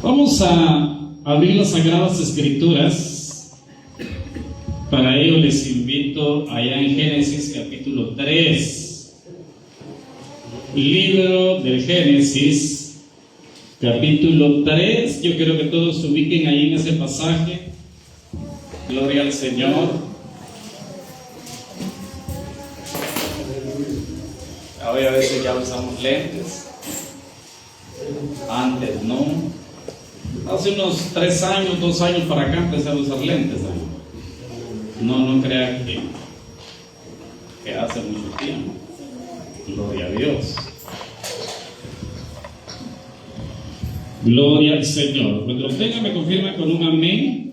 Vamos a abrir las Sagradas Escrituras. Para ello les invito allá en Génesis capítulo 3. Libro del Génesis capítulo 3. Yo quiero que todos se ubiquen ahí en ese pasaje. Gloria al Señor. Hoy a veces ya usamos lentes. Antes no. Hace unos 3 años, 2 años para acá empecé a usar lentes. No crean que hace mucho tiempo. Gloria a Dios. Gloria al Señor. Cuando lo tenga me confirma con un amén.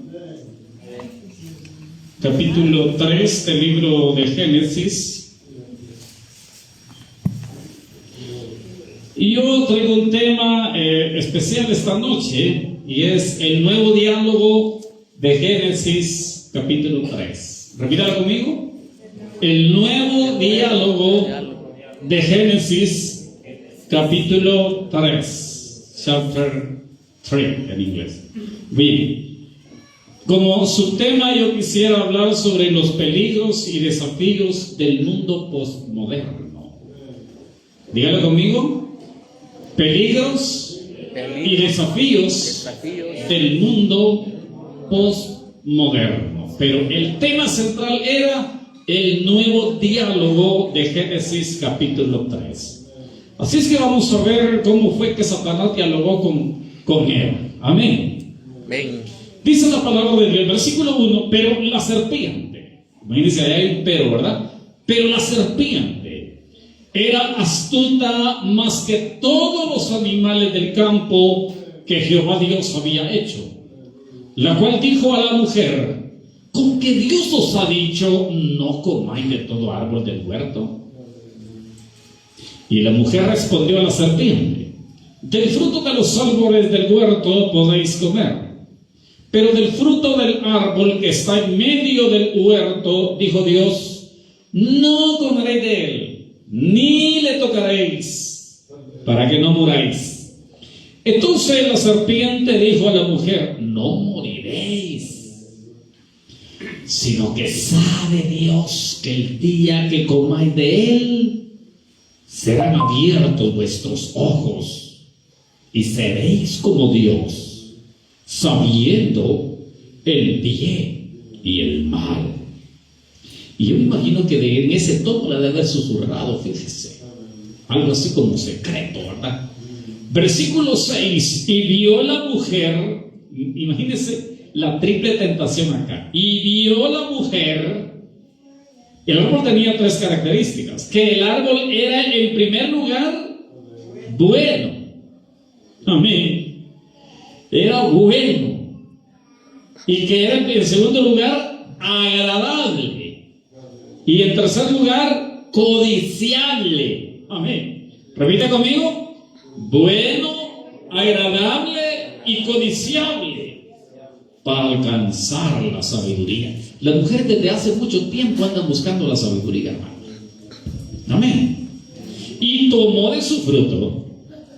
Capítulo 3 del libro de Génesis. Y yo traigo un tema especial esta noche, y es el nuevo diálogo de Génesis capítulo 3. Repítalo conmigo. El nuevo diálogo de Génesis capítulo 3. Chapter 3 en inglés. Bien. Como subtema yo quisiera hablar sobre los peligros y desafíos del mundo postmoderno. Dígalo conmigo. Peligros y desafíos del mundo postmoderno. Pero el tema central era el nuevo diálogo de Génesis capítulo 3. Así es que vamos a ver cómo fue que Satanás dialogó con Eva. Amén. Amén. Dice la palabra de Dios, versículo 1, pero la serpiente. Imagínense, ahí hay un pero, ¿verdad? Pero la serpiente era astuta más que todos los animales del campo que Jehová Dios había hecho, la cual dijo a la mujer: ¿con qué Dios os ha dicho, no comáis de todo árbol del huerto? Y la mujer respondió a la serpiente: del fruto de los árboles del huerto podéis comer, pero del fruto del árbol que está en medio del huerto, dijo Dios, no comeréis de él, ni le tocaréis, para que no muráis. Entonces la serpiente dijo a la mujer: no moriréis, sino que sabe Dios que el día que comáis de él, serán abiertos vuestros ojos, y seréis como Dios, sabiendo el bien y el mal. Y yo me imagino que en ese tono le debe haber susurrado, fíjese, algo así como secreto, ¿verdad? Versículo 6, y vio la mujer, imagínense la triple tentación acá, y vio la mujer, el árbol tenía 3 características: que el árbol era en primer lugar bueno, amén, era bueno, y que era en segundo lugar agradable, y en tercer lugar, codiciable. Amén. Repite conmigo: bueno, agradable y codiciable, para alcanzar la sabiduría. Las mujeres desde hace mucho tiempo andan buscando la sabiduría, hermano. Amén. Y tomó de su fruto,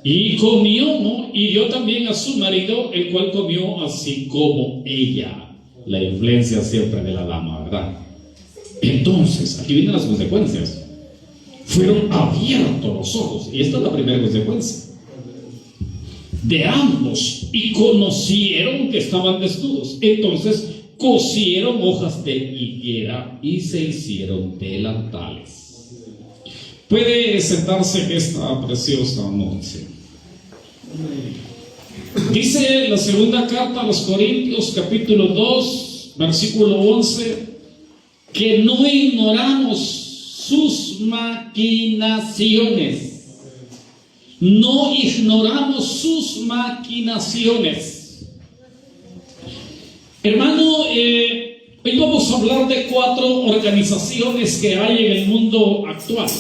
y comió, y dio también a su marido, el cual comió así como ella. La influencia siempre de la dama, ¿verdad? Entonces, aquí vienen las consecuencias. Fueron abiertos los ojos, y esta es la primera consecuencia, de ambos, y conocieron que estaban desnudos. Entonces cosieron hojas de higuera y se hicieron delantales. Puede sentarse en esta preciosa noche. Dice la segunda carta a los Corintios capítulo 2 versículo 11, que no ignoramos sus maquinaciones. No ignoramos sus maquinaciones. Hermano, hoy vamos a hablar de 4 organizaciones que hay en el mundo actual.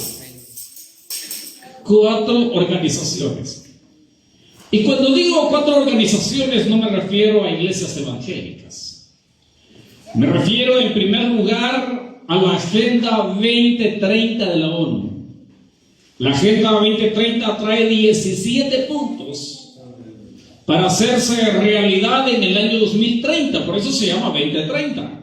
4 organizaciones. Y cuando digo 4 organizaciones, no me refiero a iglesias evangélicas. Me refiero en primer lugar a la Agenda 2030 de la ONU. La Agenda 2030 trae 17 puntos para hacerse realidad en el año 2030, por eso se llama 2030.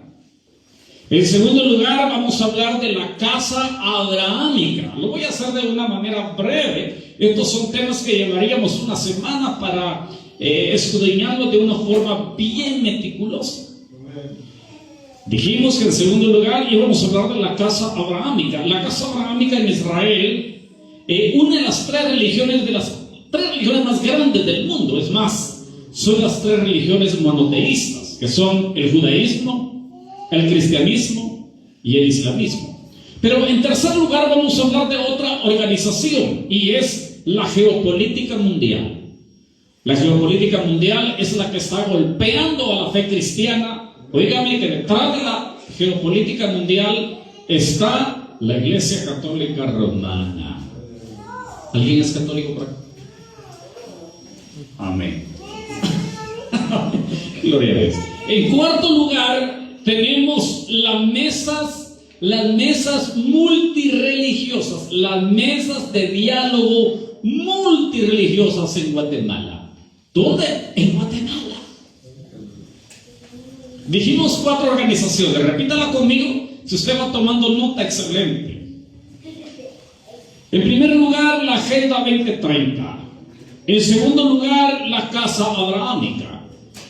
En segundo lugar, vamos a hablar de la casa abrahámica. Lo voy a hacer de una manera breve. Estos son temas que llevaríamos una semana para escudriñarlos de una forma bien meticulosa. Dijimos que en segundo lugar íbamos a hablar de la casa abrahámica. La casa abrahámica en Israel, una de las tres religiones más grandes del mundo. Es más, son las tres religiones monoteístas, que son el judaísmo, el cristianismo y el islamismo. Pero en tercer lugar vamos a hablar de otra organización, y es la geopolítica mundial. La geopolítica mundial es la que está golpeando a la fe cristiana. Óigame que detrás de la geopolítica mundial está la Iglesia Católica Romana. ¿Alguien es católico por acá? Amén. Gloria a Dios. En cuarto lugar tenemos las mesas multireligiosas, las mesas de diálogo multireligiosas en Guatemala. ¿Dónde? En Guatemala. Dijimos 4 organizaciones, repítala conmigo, si usted va tomando nota, excelente. En primer lugar, la Agenda 2030. En segundo lugar, la Casa Abrahámica.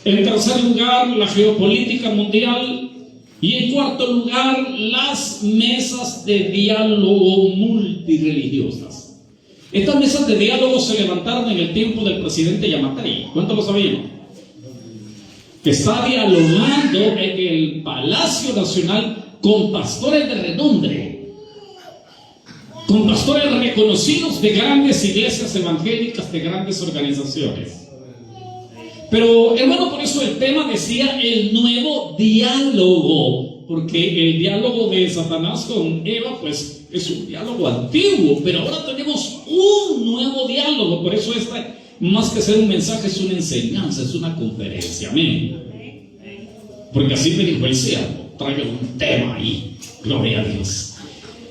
En tercer lugar, la geopolítica mundial. Y en cuarto lugar, las mesas de diálogo multireligiosas. Estas mesas de diálogo se levantaron en el tiempo del presidente Yamatei. ¿Cuántos lo sabían? Que está dialogando en el Palacio Nacional con pastores de renombre, con pastores reconocidos de grandes iglesias evangélicas, de grandes organizaciones. Pero hermano, por eso el tema decía el nuevo diálogo, porque el diálogo de Satanás con Eva pues es un diálogo antiguo, pero ahora tenemos un nuevo diálogo. Por eso más que ser un mensaje, es una enseñanza, es una conferencia. Amén. Porque así me dijo el siervo, traigo un tema ahí. Gloria a Dios.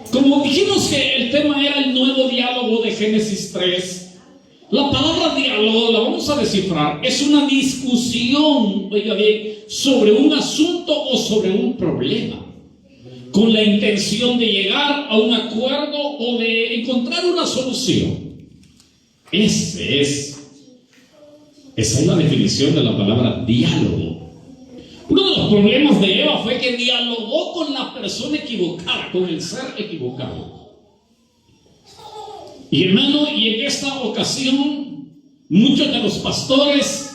Como dijimos que el tema era el nuevo diálogo de Génesis 3, la palabra diálogo la vamos a descifrar. Es una discusión, oiga bien, sobre un asunto o sobre un problema, con la intención de llegar a un acuerdo o de encontrar una solución. Esa es la definición de la palabra diálogo. Uno de los problemas de Eva fue que dialogó con la persona equivocada, con el ser equivocado. Y hermano, y en esta ocasión, muchos de los pastores,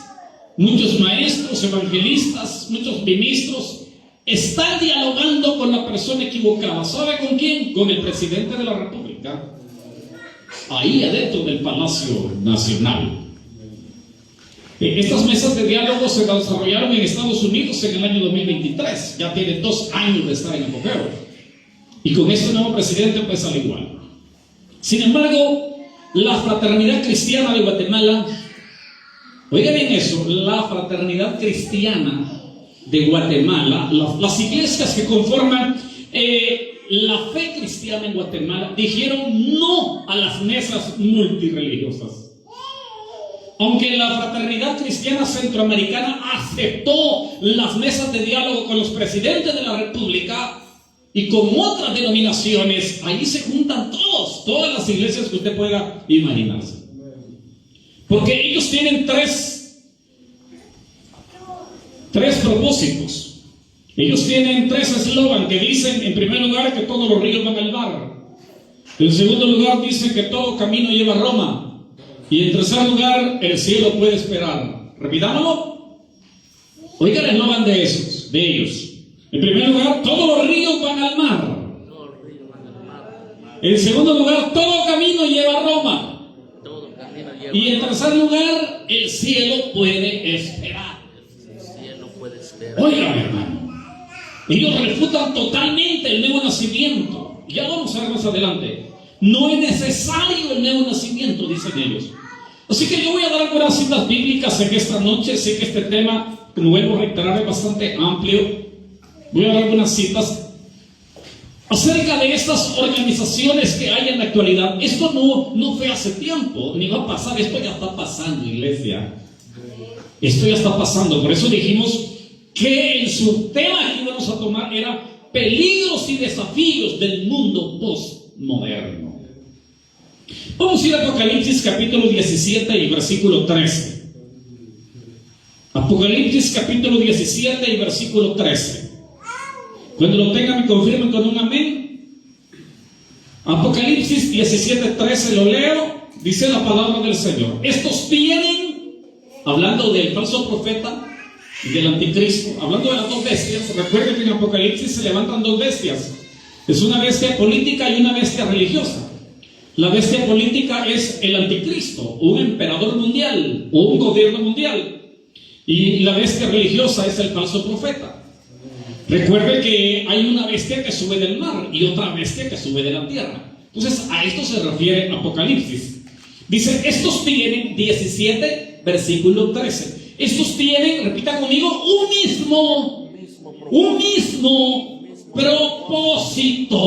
muchos maestros, evangelistas, muchos ministros, están dialogando con la persona equivocada. ¿Sabe con quién? Con el presidente de la República. Ahí adentro del Palacio Nacional. Estas mesas de diálogo se desarrollaron en Estados Unidos en el año 2023. Ya tiene 2 años de estar en apogeo. Y con este nuevo presidente pues al igual. Sin embargo, la Fraternidad Cristiana de Guatemala, oiga bien eso, la Fraternidad Cristiana de Guatemala, las iglesias que conforman la fe cristiana en Guatemala, dijeron no a las mesas multireligiosas. Aunque la Fraternidad Cristiana Centroamericana aceptó las mesas de diálogo con los presidentes de la República y con otras denominaciones, ahí se juntan todas las iglesias que usted pueda imaginarse. Porque ellos tienen tres propósitos. Ellos tienen 3 eslogans que dicen, en primer lugar, que todos los ríos van al mar. En segundo lugar, dicen que todo camino lleva a Roma. Y en tercer lugar, el cielo puede esperar. Repitámoslo. Oigan el eslogan de ellos. En primer lugar, todos los ríos van al mar. En segundo lugar, todo camino lleva a Roma. Y en tercer lugar, el cielo puede esperar. Oigan, hermano. Ellos refutan totalmente el nuevo nacimiento. Ya vamos a ver más adelante. No es necesario el nuevo nacimiento, dicen ellos. Así que yo voy a dar algunas citas bíblicas en esta noche. Sé que este tema, como vuelvo a reiterar, es bastante amplio. Voy a dar algunas citas acerca de estas organizaciones que hay en la actualidad. Esto no fue hace tiempo, ni va a pasar, esto ya está pasando, iglesia. Esto ya está pasando. Por eso dijimos que en su tema que íbamos a tomar era peligros y desafíos del mundo postmoderno. Vamos a ir a Apocalipsis capítulo 17 y versículo 13. Apocalipsis capítulo 17 y versículo 13. Cuando lo tengan me confirmen con un amén. Apocalipsis 17, 13 lo leo. Dice la palabra del Señor: estos tienen, hablando del falso profeta y del anticristo, hablando de las dos bestias. Recuerden que en Apocalipsis se levantan dos bestias. Es una bestia política y una bestia religiosa. La bestia política es el anticristo, un emperador mundial o un gobierno mundial. Y la bestia religiosa es el falso profeta. Recuerde que hay una bestia que sube del mar y otra bestia que sube de la tierra. Entonces a esto se refiere Apocalipsis. Dice, estos tienen, 17, versículo 13. Estos tienen, repita conmigo, un mismo propósito.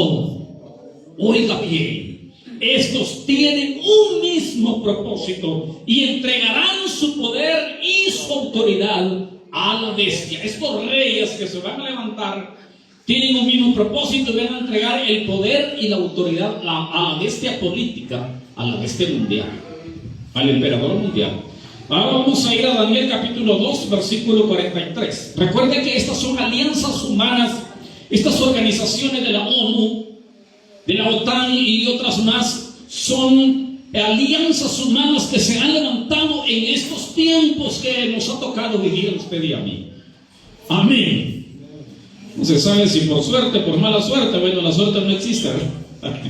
Oiga bien, estos tienen un mismo propósito y entregarán su poder y su autoridad a la bestia. Estos reyes que se van a levantar tienen un mismo propósito y van a entregar el poder y la autoridad a la bestia política, a la bestia mundial, al emperador mundial. Ahora vamos a ir a Daniel capítulo 2, versículo 43. Recuerde que estas son alianzas humanas, estas organizaciones de la ONU, de la OTAN y otras más, son alianzas humanas que se han levantado en estos tiempos que nos ha tocado vivir a usted y a mí. Amén. No se sabe si por suerte, por mala suerte. Bueno, la suerte no existe, ¿verdad?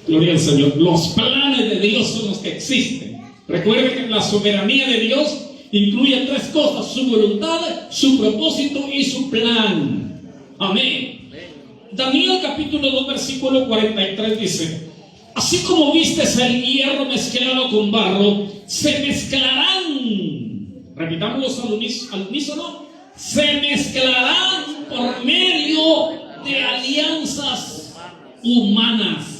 Gloria al Señor. Los planes de Dios son los que existen. Recuerde que la soberanía de Dios incluye tres cosas: su voluntad, su propósito y su plan. Amén. Daniel capítulo 2 versículo 43 dice: así como vistes el hierro mezclado con barro, se mezclarán, repitámoslo al unísono, se mezclarán por medio de alianzas humanas.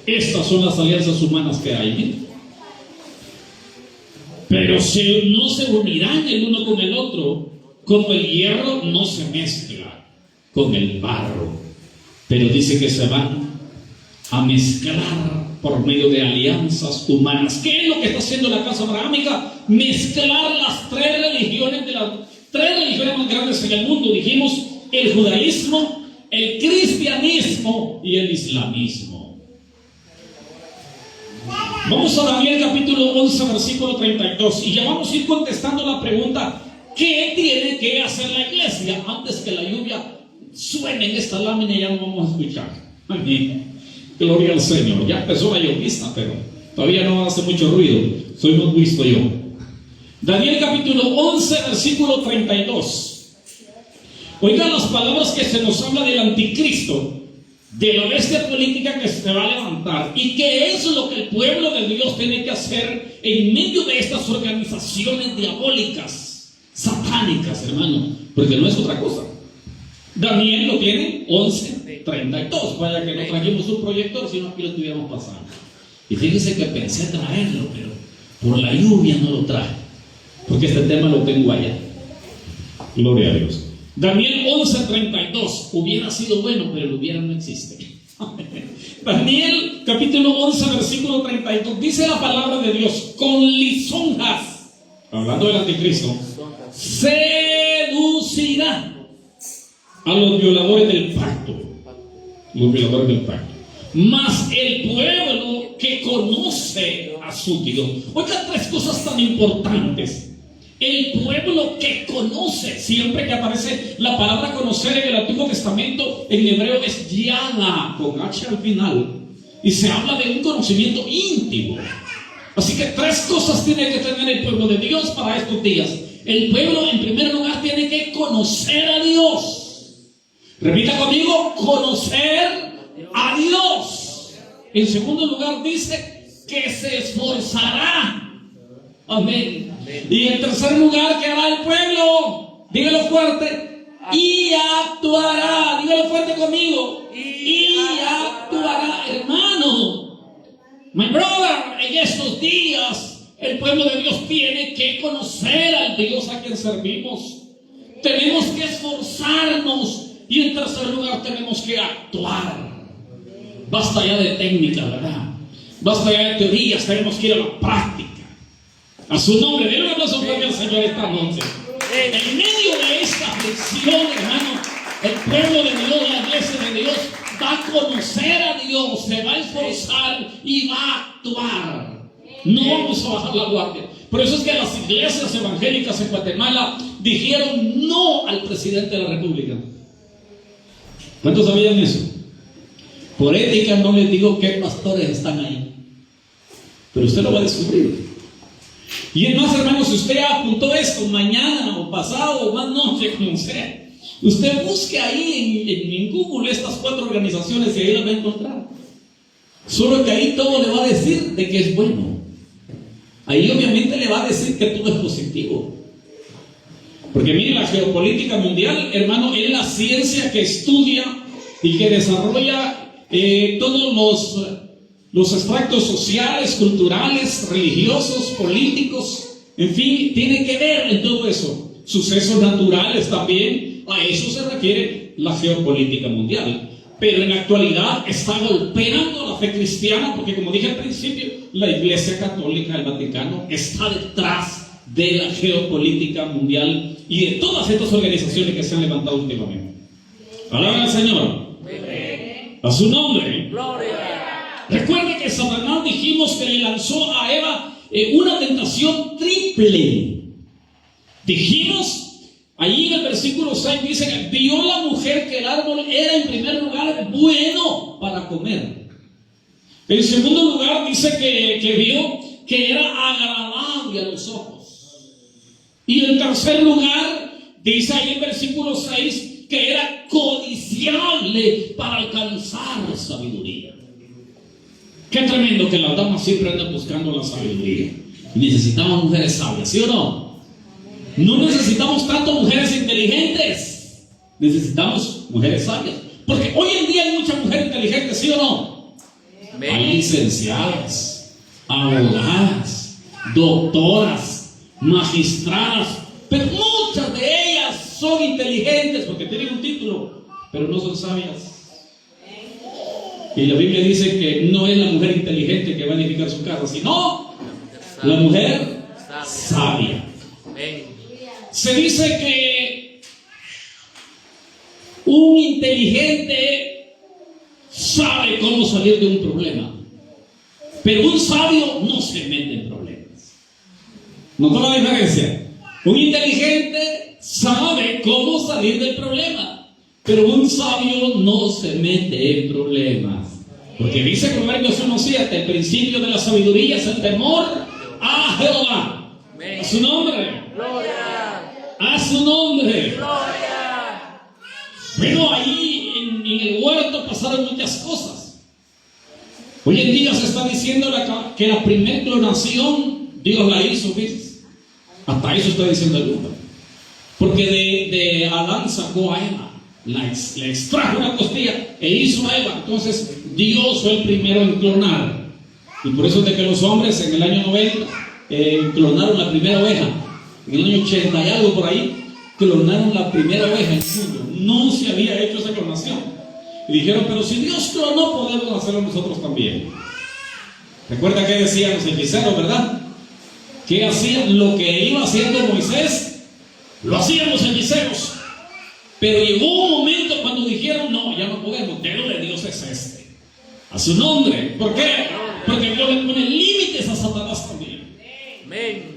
Estas son las alianzas humanas que hay, ¿eh? Pero no se unirán el uno con el otro, como el hierro no se mezcla con el barro, pero dice que se van a mezclar por medio de alianzas humanas. ¿Qué es lo que está haciendo la casa abrahámica? Mezclar las tres religiones más grandes en el mundo. Dijimos el judaísmo, el cristianismo y el islamismo. Vamos a Daniel capítulo 11 versículo 32 y ya vamos a ir contestando la pregunta: ¿qué tiene que hacer la iglesia? Antes que la lluvia suene en esta lámina y ya no vamos a escuchar. Amén. Gloria al Señor. Ya empezó la llovizna, pero todavía no hace mucho ruido. Soy muy visto yo. Daniel capítulo 11 versículo 32. Oigan las palabras que se nos habla del anticristo, de la bestia política que se va a levantar, y qué es lo que el pueblo de Dios tiene que hacer en medio de estas organizaciones diabólicas, satánicas, hermano, porque no es otra cosa. Daniel lo tiene 11:32. Vaya que no trajimos un proyector, sino aquí lo estuviéramos pasando. Y fíjese que pensé traerlo, pero por la lluvia no lo traje, porque este tema lo tengo allá. Gloria a Dios. Daniel 11:32. Hubiera sido bueno, pero el hubiera no existe. Daniel capítulo 11 versículo 32. Dice la palabra de Dios: con lisonjas, hablando del anticristo, seducirá a los violadores del pacto. Los violadores del pacto. Mas el pueblo que conoce a su Dios. Oigan, tres cosas tan importantes. El pueblo que conoce. Siempre que aparece la palabra conocer en el Antiguo Testamento, en hebreo es yada, con H al final. Y se habla de un conocimiento íntimo. Así que tres cosas tiene que tener el pueblo de Dios para estos días. El pueblo, en primer lugar, tiene que conocer a Dios. Repita conmigo: conocer a Dios. En segundo lugar dice que se esforzará. Amén. Y en tercer lugar, ¿qué hará el pueblo? Dígalo fuerte. Y actuará. Dígalo fuerte conmigo. Y actuará. Hermano, my brother, en estos días el pueblo de Dios tiene que conocer al Dios a quien servimos. Tenemos que esforzarnos. Y en tercer lugar, tenemos que actuar. Basta ya de técnica, ¿verdad? Basta ya de teorías, tenemos que ir a la práctica. A su nombre, denle un aplauso fuerte al Señor esta noche. En medio de esta aflicción, hermano, el pueblo de Dios, la iglesia de Dios, va a conocer a Dios, se va a esforzar y va a actuar. No vamos a bajar la guardia. Por eso es que las iglesias evangélicas en Guatemala dijeron no al presidente de la República. ¿Cuántos sabían eso? Por ética no les digo qué pastores están ahí, pero usted lo va a descubrir. Y es más, hermano, si usted apuntó esto mañana o pasado o más noche, como sea, usted busque ahí en Google estas 4 organizaciones y ahí las va a encontrar. Solo que ahí todo le va a decir de que es bueno. Ahí obviamente le va a decir que todo es positivo. Porque mire, la geopolítica mundial, hermano, es la ciencia que estudia y que desarrolla todos los extractos sociales, culturales, religiosos, políticos, en fin, tiene que ver en todo eso. Sucesos naturales también, a eso se refiere la geopolítica mundial. Pero en la actualidad está golpeando la fe cristiana, porque como dije al principio, la Iglesia Católica del Vaticano está detrás de la geopolítica mundial y de todas estas organizaciones que se han levantado últimamente. Alaben al Señor. A su nombre. Recuerde que Satanás, dijimos que le lanzó a Eva una tentación triple. Dijimos, allí en el versículo 6 dice que vio la mujer que el árbol era en primer lugar bueno para comer. En segundo lugar dice que vio que era agradable a los ojos. Y en tercer lugar dice ahí en versículo 6 que era codiciable para alcanzar la sabiduría. Qué tremendo que las damas siempre andan buscando la sabiduría. Necesitamos mujeres sabias, ¿sí o no? No necesitamos tanto mujeres inteligentes, necesitamos mujeres sabias. Porque hoy en día hay muchas mujeres inteligentes, ¿sí o no? Hay licenciadas, abogadas, doctoras, magistradas, pero muchas de ellas son inteligentes porque tienen un título, pero no son sabias. Y la Biblia dice que no es la mujer inteligente que va a edificar su casa, sino la mujer sabia. Se dice que un inteligente sabe cómo salir de un problema, pero un sabio no se mete en problemas. ¿Notó la diferencia? Un inteligente sabe cómo salir del problema, pero un sabio no se mete en problemas. Porque dice Proverbios 1:7, el principio de la sabiduría es el temor a Jehová. A su nombre. A su nombre. Bueno, ahí en el huerto pasaron muchas cosas. Hoy en día se está diciendo que la primera clonación Dios la hizo, ¿ves? Hasta eso está diciendo el libro. Porque de Adán sacó a Eva, le extrajo una costilla e hizo a Eva. Entonces Dios fue el primero en clonar. Y por eso es de que los hombres en el año 90 clonaron la primera oveja. En el año 80 y algo por ahí, clonaron la primera oveja en el mundo. No se había hecho esa clonación. Y dijeron, pero si Dios clonó, podemos hacerlo nosotros también. ¿Recuerda qué decían los hechiceros, verdad? Que hacían lo que iba haciendo Moisés, lo hacían los hechiceros. Pero llegó un momento cuando dijeron, no, ya no podemos, dedo de Dios es este. A su nombre. ¿Por qué? Porque Dios le pone límites a Satanás también.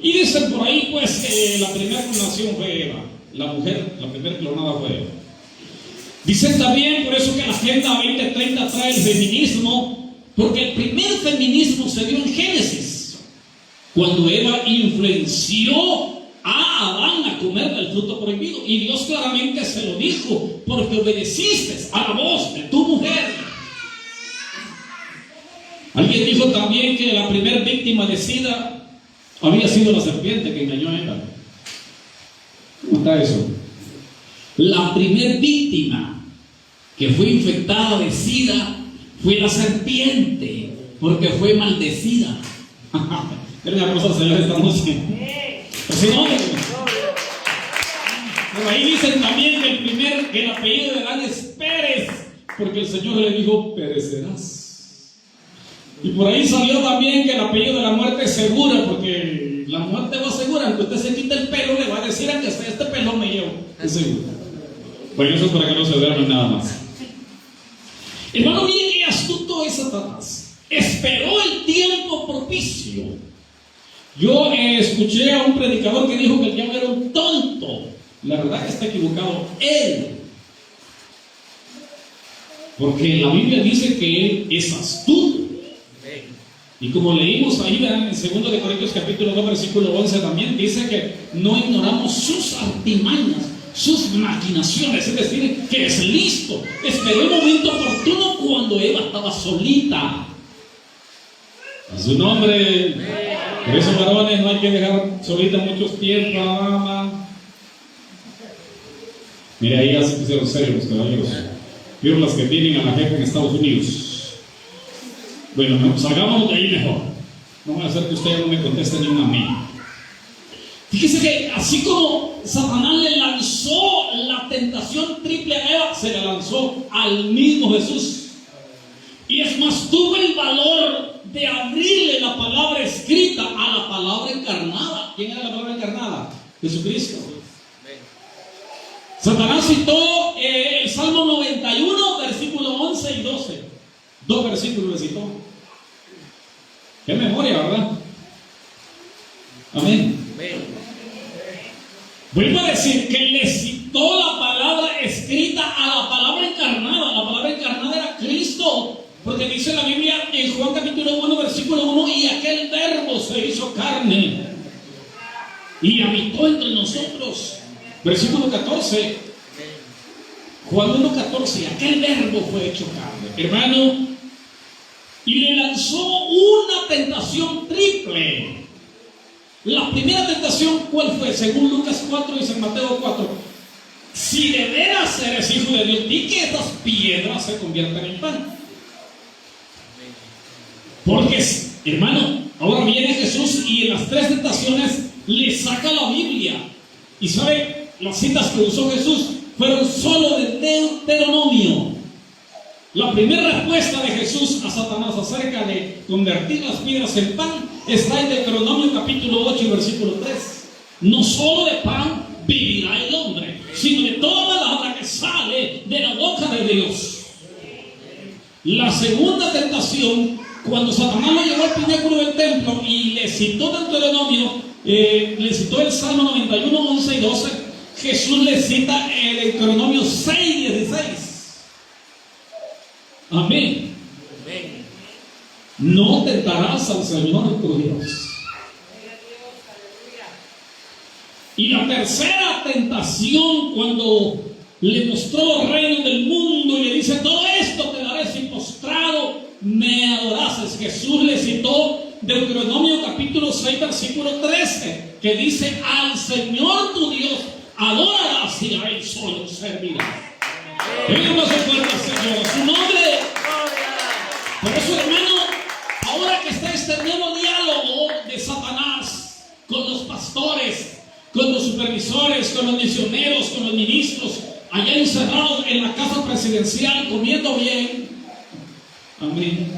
Y dicen por ahí, pues, que la primera clonación fue Eva. La mujer, la primera clonada fue Eva. Dicen también, por eso que la Agenda 2030 trae el feminismo, porque el primer feminismo se dio en Génesis, cuando Eva influenció a Adán a comer del fruto prohibido. Y Dios claramente se lo dijo, porque obedeciste a la voz de tu mujer. Alguien dijo también que la primera víctima de SIDA había sido la serpiente que engañó a Eva. ¿Cómo está eso? La primera víctima que fue infectada de SIDA fue la serpiente, porque fue maldecida. Era una cosa, Señor, esta noche. Pues si no, por ahí dicen también que el apellido de Adán es Pérez, porque el Señor le dijo, perecerás. Y por ahí salió también que el apellido de la muerte es segura, porque la muerte va segura, aunque usted se quite el pelo, le va a decir a que este pelo me llevo. Es seguro. Bueno, eso es para que no se duerman nada más. Hermano, miren qué astuto es Satanás. Esperó el tiempo propicio. Yo escuché a un predicador que dijo que el diablo era un tonto. La verdad que está equivocado él. Porque la Biblia dice que él es astuto. Y como leímos ahí en 2 Corintios capítulo 2 versículo 11 también dice que no ignoramos sus artimañas, sus maquinaciones, es decir, que es listo. Esperó el momento oportuno cuando Eva estaba solita. A su nombre. Por eso, varones, no hay que dejar solita muchos tiempos a la dama. Mire, ahí ya se pusieron serios los caballeros. Vieron las que tienen a la jefa en Estados Unidos. Bueno, salgamos de ahí mejor. No voy a hacer que usted no me conteste ni un amén. Fíjese que así como Satanás le lanzó la tentación triple a Eva, se le lanzó al mismo Jesús. Y es más, tuvo el valor de abrirle la palabra escrita a la palabra encarnada. ¿Quién era la palabra encarnada? Jesucristo. Satanás citó el Salmo 91, versículo 11 y 12. 2 versículos le citó. Qué memoria, ¿verdad? Amén. Vuelvo a decir que le citó la palabra escrita a la palabra encarnada. La palabra encarnada era Cristo. Porque dice la Biblia en Juan capítulo 1, versículo 1, y aquel verbo se hizo carne y habitó entre nosotros. Versículo 14, Juan 1, 14, aquel verbo fue hecho carne, hermano, y le lanzó una tentación triple. La primera tentación, ¿cuál fue? Según Lucas 4 y San Mateo 4. Si de veras eres hijo de Dios, di que estas piedras se conviertan en pan. Porque, hermano, ahora viene Jesús y en las tres tentaciones le saca la Biblia. Y sabe, las citas que usó Jesús fueron solo de Deuteronomio. La primera respuesta de Jesús a Satanás acerca de convertir las piedras en pan está en Deuteronomio capítulo 8, versículo 3. No solo de pan vivirá el hombre, sino de toda palabra que sale de la boca de Dios. La segunda tentación, cuando Satanás lo llevó al pináculo del templo y le citó Deuteronomio, le citó el Salmo 91, 11 y 12, Jesús le cita el Deuteronomio 6, 16. Amén. No tentarás al Señor tu Dios. Y la tercera tentación, cuando le mostró los reinos del mundo y le dice, todo esto te daré si postrado me adorases. Jesús le citó Deuteronomio capítulo 6, versículo 13, que dice, al Señor tu Dios adorarás y a Él solo servirás. Venga más fuerte, Señor, a su nombre. Por eso, hermano, ahora que está este nuevo diálogo de Satanás con los pastores, con los supervisores, con los misioneros, con los ministros, allá encerrados en la casa presidencial, comiendo bien. Amén.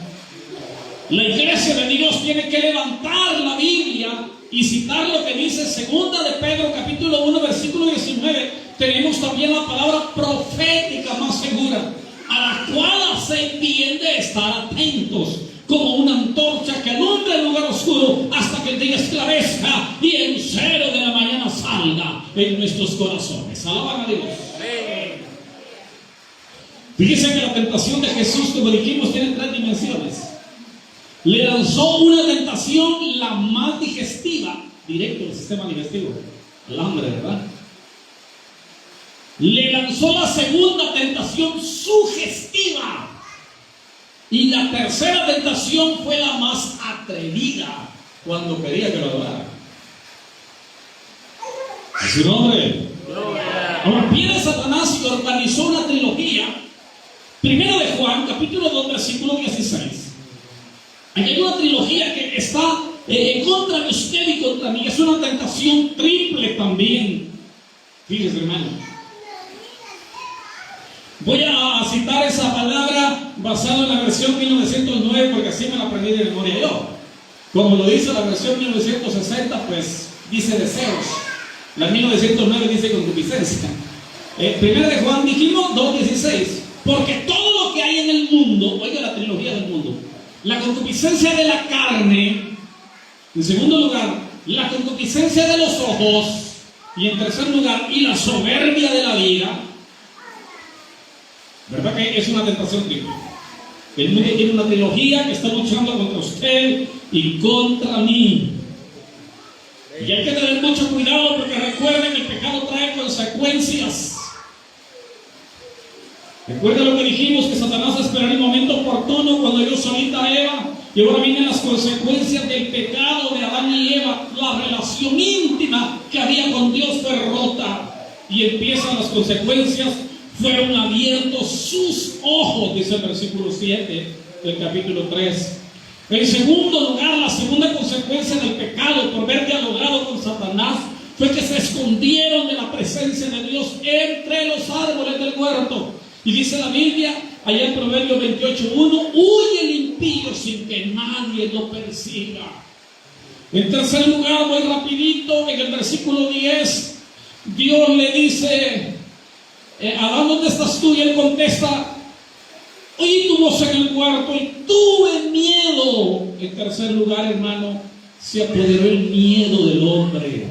La iglesia de Dios tiene que levantar la Biblia y citar lo que dice 2 de Pedro capítulo 1 versículo 19. Tenemos también la palabra profética más segura, a la cual se entiende estar atentos, como una antorcha que alumbra el lugar oscuro hasta que el día esclarezca y el lucero de la mañana salga en nuestros corazones. Alaban a Dios. Fíjense que la tentación de Jesús, como dijimos, tiene 3 dimensiones. Le lanzó una tentación, la más digestiva, directo al sistema digestivo, al hambre, ¿verdad? Le lanzó la segunda tentación sugestiva. Y la tercera tentación fue la más atrevida, cuando quería que lo adorara. ¿A su nombre? Ahora viene Satanás y organizó una trilogía. Primero de Juan, capítulo 2, versículo 16. Aquí hay una trilogía que está contra de usted y contra mí. Es una tentación triple también. Fíjese, hermano. Voy a citar esa palabra basada en la versión 1909 porque así me la aprendí de memoria yo. Como lo dice la versión 1960, pues dice deseos. La 1909 dice concupiscencia. Primero de Juan dijimos 2:16. Porque todo lo que hay en el mundo, oiga la trilogía del mundo, la concupiscencia de la carne, en segundo lugar, la concupiscencia de los ojos, y en tercer lugar, y la soberbia de la vida. ¿Verdad que es una tentación triple? El mundo tiene una trilogía que está luchando contra usted y contra mí. Y hay que tener mucho cuidado porque recuerden que el pecado trae consecuencias. Recuerden lo que dijimos, que Satanás esperó el momento oportuno cuando Dios solita a Eva, y ahora vienen las consecuencias del pecado de Adán y Eva. La relación íntima que había con Dios fue rota y empiezan las consecuencias. Fueron abiertos sus ojos, dice el versículo 7 del capítulo 3. En segundo lugar, la segunda consecuencia del pecado por haber dialogado con Satanás fue que se escondieron de la presencia de Dios entre los árboles del huerto. Y dice la Biblia, allá en Proverbios 28:1, huye el impío sin que nadie lo persiga. En tercer lugar, muy rapidito, en el versículo 10, Dios le dice, Adán, ¿dónde estás tú? Y él contesta, oí tu voz en el huerto y tuve miedo. En tercer lugar, hermano, se apoderó el miedo del hombre.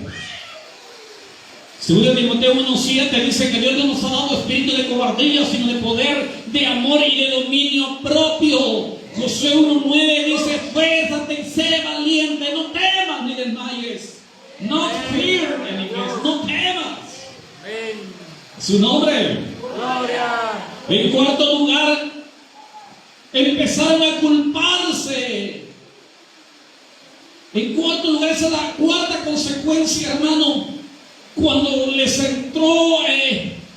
Segundo Timoteo 1:7 dice que Dios no nos ha dado espíritu de cobardía, sino de poder, de amor y de dominio propio. Josué 1:9 dice, fuérzate y sé valiente, no temas ni desmayes. No fear, en inglés, no temas. Su nombre. Gloria. En cuarto lugar, empezaron a culparse. En cuarto lugar, esa es la cuarta consecuencia, hermano. Cuando les entró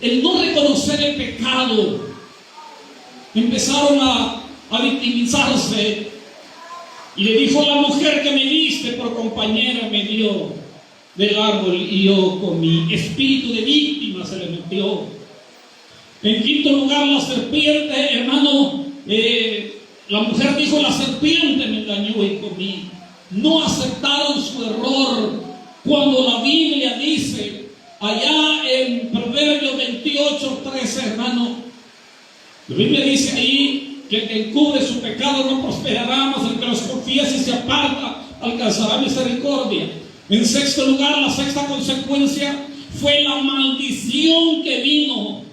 el no reconocer el pecado, empezaron a victimizarse. Y le dijo a la mujer que me diste por compañera, me dio del árbol y yo comí. Espíritu de víctima se le metió. En quinto lugar, la serpiente, hermano, la mujer dijo, la serpiente me engañó y comí. No aceptaron su error. Cuando la Biblia dice, allá en Proverbios 28:13, hermano, la Biblia dice ahí que el que encubre su pecado no prosperará, mas el que los confiesa y se aparta alcanzará misericordia. En sexto lugar, la sexta consecuencia fue la maldición que vino.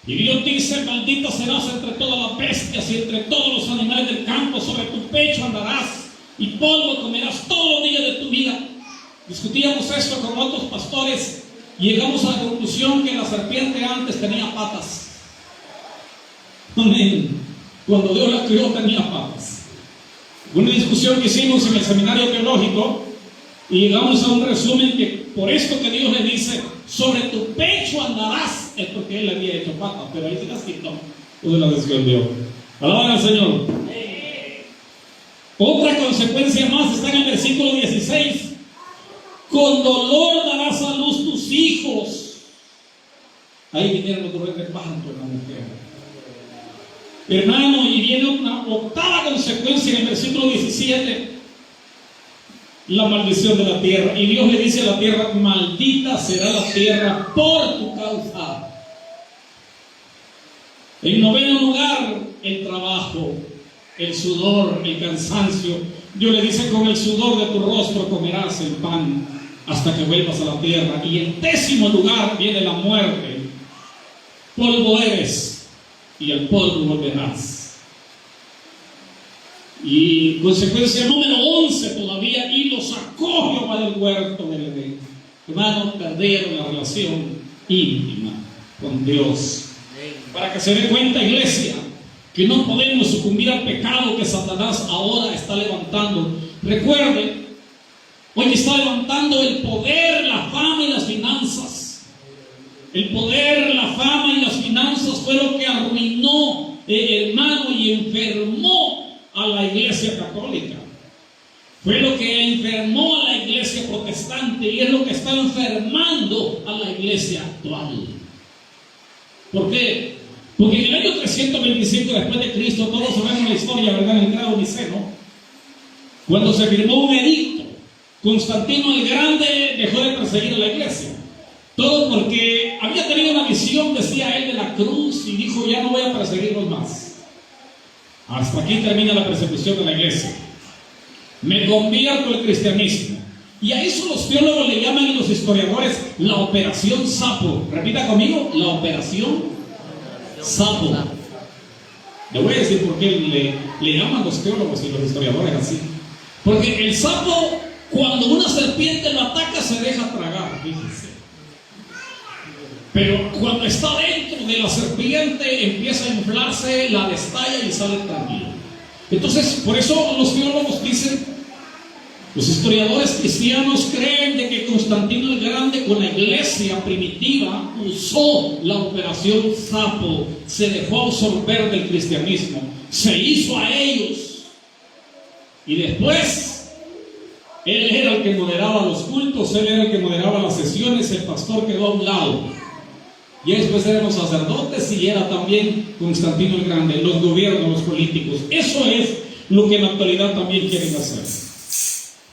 Y Dios dice, maldita serás entre todas las bestias y entre todos los animales del campo, sobre tu pecho andarás y polvo comerás todos los días de tu vida. Discutíamos esto con otros pastores y llegamos a la conclusión que la serpiente antes tenía patas. Amén. Cuando Dios la crió tenía patas. Una discusión que hicimos en el seminario teológico y llegamos a un resumen que por esto que Dios le dice, sobre tu pecho andarás, es porque Él le había hecho patas, pero ahí se las quitó o se las escondió. Alaban al Señor. Otra consecuencia más está en el versículo 16. Con dolor darás a luz tus hijos. Ahí vinieron los dolores de parto en la mujer. Hermano, y viene una octava consecuencia en el versículo 17. La maldición de la tierra. Y Dios le dice a la tierra, maldita será la tierra por tu causa. En noveno lugar, el trabajo, el sudor, el cansancio. Dios le dice, con el sudor de tu rostro comerás el pan hasta que vuelvas a la tierra. Y en décimo lugar viene la muerte. Polvo eres y al polvo volverás. Y consecuencia número 11 todavía, y lo sacó Jehová del huerto del Edén. Hermanos, perdieron la relación íntima con Dios. Para que se dé cuenta, iglesia, que no podemos sucumbir al pecado que Satanás ahora está levantando. Recuerde, hoy está levantando el poder, la fama y las finanzas. El poder, la fama y las finanzas fue lo que arruinó, hermano, y enfermó a la iglesia católica. Fue lo que enfermó a la iglesia protestante y es lo que está enfermando a la iglesia actual. ¿Por qué? Porque en el año 325 después de Cristo, todos sabemos la historia, ¿verdad? En el grado niceno, cuando se firmó un edicto, Constantino el Grande dejó de perseguir a la iglesia. Todo porque había tenido una visión, decía él, de la cruz y dijo: ya no voy a perseguirlos más. Hasta aquí termina la persecución de la iglesia. Me convierto al cristianismo. Y a eso los teólogos le llaman, y los historiadores, la operación Sapo. Repita conmigo: la operación Sapo. Le voy a decir por qué le llaman los teólogos y los historiadores así. Porque el sapo, cuando una serpiente lo ataca, se deja tragar, fíjense. Pero cuando está dentro de la serpiente, empieza a inflarse, la destalla y sale tranquilo. Entonces, por eso los teólogos dicen, los historiadores cristianos creen de que Constantino el Grande, con la iglesia primitiva, usó la operación Sapo, se dejó absorber del cristianismo, se hizo a ellos. Y después, él era el que moderaba los cultos, él era el que moderaba las sesiones, el pastor quedó a un lado. Y después eran los sacerdotes y era también Constantino el Grande, los gobiernos, los políticos. Eso es lo que en la actualidad también quieren hacer.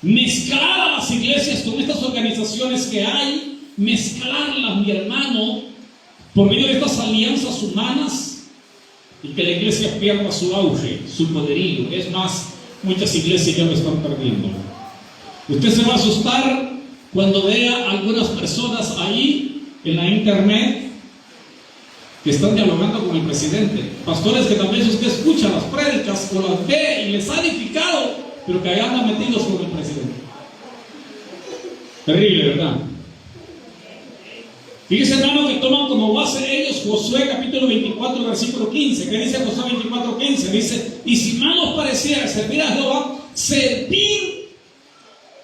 Mezclar a las iglesias con estas organizaciones que hay, mezclarlas, mi hermano, por medio de estas alianzas humanas, y que la iglesia pierda su auge, su poderío. Es más, muchas iglesias ya lo están perdiendo. Usted se va a asustar cuando vea algunas personas ahí en la internet que están dialogando con el presidente. Pastores que tal vez usted escucha las prédicas o las ve y les ha edificado, pero que allá andan metidos con el presidente. Terrible, ¿verdad? Fíjese, hermano, que toman como base ellos Josué capítulo 24, versículo 15. ¿Qué dice Josué 24, 15? Dice: y si mal os pareciera servir a Jehová, servir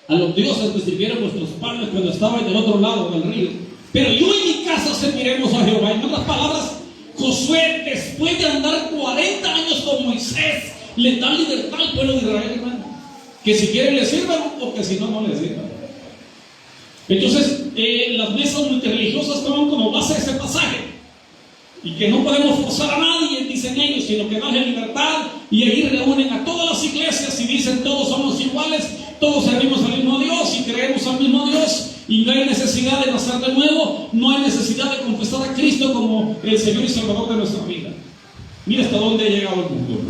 a los dioses que sirvieron vuestros padres cuando estaban del otro lado del río. Pero yo y mi casa serviremos a Jehová. En otras palabras, Josué, después de andar 40 años con Moisés, le da libertad al pueblo de Israel, hermano. Que si quieren le sirvan, o que si no, no les sirvan. Entonces, las mesas multireligiosas toman como base ese pasaje. Y que no podemos forzar a nadie, dicen ellos, sino que dan libertad. Y ahí reúnen a todas las iglesias y dicen: todos somos iguales, todos servimos al mismo Dios y creemos al mismo Dios. Y no hay necesidad de nacer de nuevo, no hay necesidad de confesar a Cristo como el Señor y Salvador de nuestra vida. Mira hasta dónde ha llegado el mundo.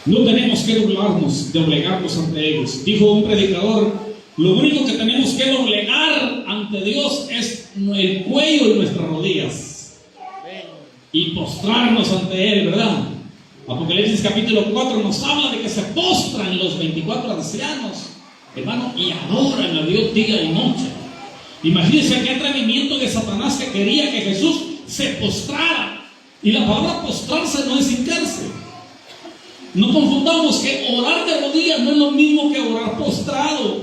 No tenemos que doblegarnos ante ellos. Dijo un predicador: lo único que tenemos que doblegar ante Dios es el cuello y nuestras rodillas. Y postrarnos ante Él, ¿verdad? Apocalipsis capítulo 4 nos habla de que se postran los 24 ancianos, hermano, y adoran a Dios día y noche. Imagínense qué atrevimiento de Satanás, que quería que Jesús se postrara. Y la palabra postrarse no es hincarse. No confundamos que orar de rodillas no es lo mismo que orar postrado.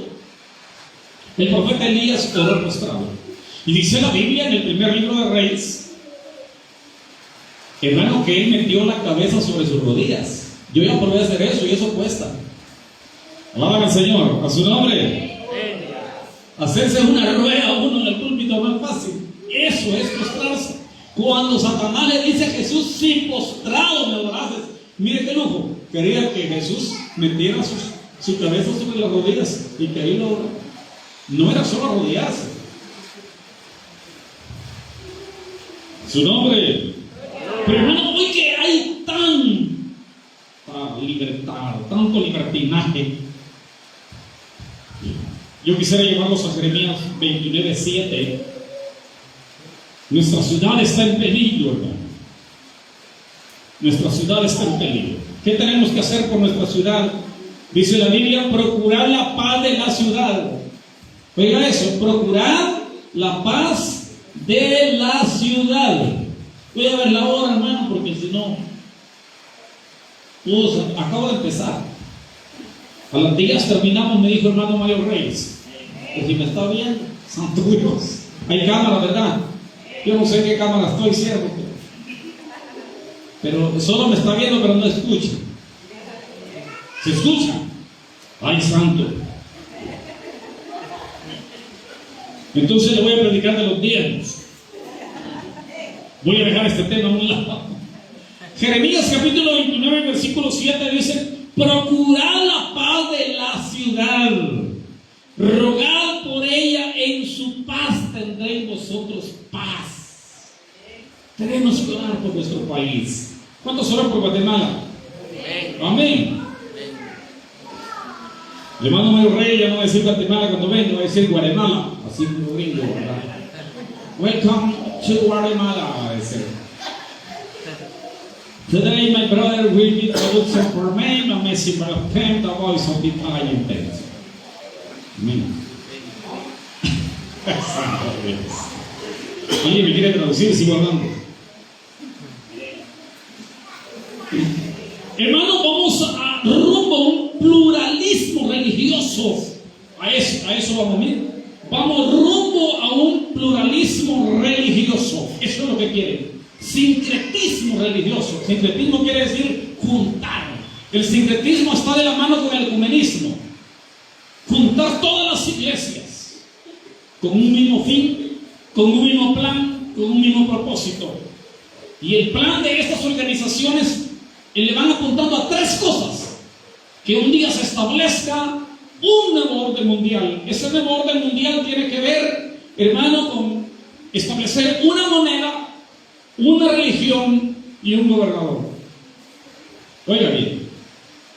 El profeta Elías oró postrado. Y dice la Biblia en el primer libro de Reyes, hermano, que él metió la cabeza sobre sus rodillas. Yo ya probé hacer eso y eso cuesta. Alaban al Señor, a su nombre. Hacerse una rueda uno en el púlpito no es fácil. Eso es postrarse. Cuando Satanás le dice a Jesús: si postrado me adorases. Mire qué lujo. Quería que Jesús metiera su cabeza sobre las rodillas y que ahí lo... No era solo arrodillarse. Su nombre. Pero hermano, hoy que hay tanta libertad, tanto libertinaje, yo quisiera llevarlos a Jeremías 29:7. Nuestra ciudad está en peligro, hermano. Nuestra ciudad está en peligro. ¿Qué tenemos que hacer por nuestra ciudad? Dice la Biblia: procurar la paz de la ciudad. Oiga eso, procurar la paz de la ciudad. Voy a ver la hora, hermano, porque si no, acabo de empezar. A las días terminamos, me dijo hermano Mario Reyes. Que si me está viendo, santo Dios. Hay cámara, ¿verdad? Yo no sé en qué cámara estoy, cierto, pero solo me está viendo, pero no escucha. ¿Se escucha? ¡Ay, santo! Entonces le voy a predicar de los diezmos. Voy a dejar este tema a un lado. Jeremías capítulo 29, versículo 7 dice: procurad la paz de la ciudad, rogad por ella, en su paz tendréis vosotros paz. Tenemos que orar por nuestro país. ¿Cuántos oran por Guatemala? Amén. El hermano Mario Rey ya no va a decir Guatemala cuando venga, va a decir Guatemala, así como gringo, ¿verdad? Welcome to Guatemala, va a decir. Today my brother will be able to proclaim a message of the voice of the Italian text. Amén. ¿Alguien me quiere traducir? Sigo hablando. Hermano, vamos a rumbo a un pluralismo religioso. A eso vamos, miren. Vamos rumbo a un pluralismo religioso. Eso es lo que quiere. Sincretismo religioso. Sincretismo quiere decir juntar. El sincretismo está de la mano con el ecumenismo. Juntar todas las iglesias con un mismo fin, con un mismo plan, con un mismo propósito. Y el plan de estas organizaciones le van apuntando a tres cosas: que un día se establezca un nuevo orden mundial. Ese nuevo orden mundial tiene que ver, hermano, con establecer una moneda, una religión y un gobernador. Oiga bien,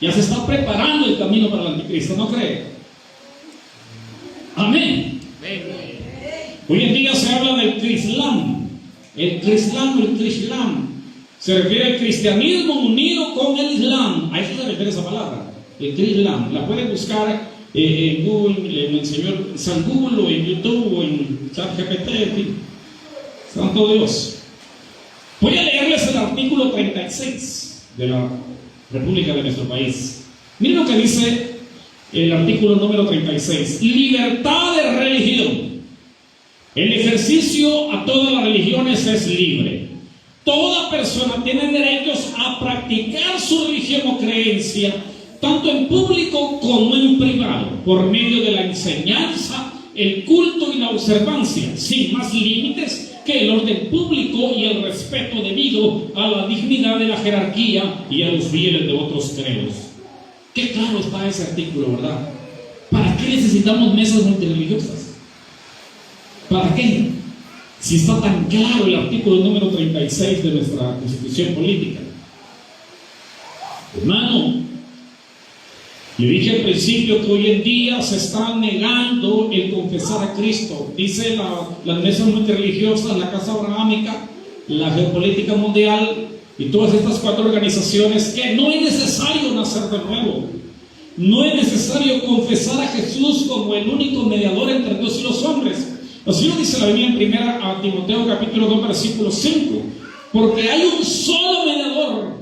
ya se está preparando el camino para el anticristo, ¿no cree? Amén. Hoy en día se habla del Crislam. El Crislam se refiere al cristianismo unido con el Islam. A eso se refiere esa palabra, el Crislam. La pueden buscar en Google, en el señor San Google, o en YouTube, o en ChatGPT, en fin. Santo Dios. Voy a leerles el artículo 36 de la República de nuestro país. Miren lo que dice el artículo número 36. Libertad de religión. El ejercicio a todas las religiones es libre. Toda persona tiene derechos a practicar su religión o creencia, tanto en público como en privado, por medio de la enseñanza, el culto y la observancia, sin más límites que el orden público y el respeto debido a la dignidad de la jerarquía y a los fieles de otros credos. Qué claro está ese artículo, ¿verdad? ¿Para qué necesitamos mesas multireligiosas? ¿Para qué? Si está tan claro el artículo número 36 de nuestra Constitución Política. Hermano, le dije al principio que hoy en día se está negando el confesar a Cristo. Dice las mesas multireligiosas, la Casa Abrahámica, la Geopolítica Mundial y todas estas cuatro organizaciones que no es necesario nacer de nuevo. No es necesario confesar a Jesús como el único mediador entre Dios y los hombres. Así lo dice la Biblia en primera a Timoteo capítulo 2 versículo 5. Porque hay un solo mediador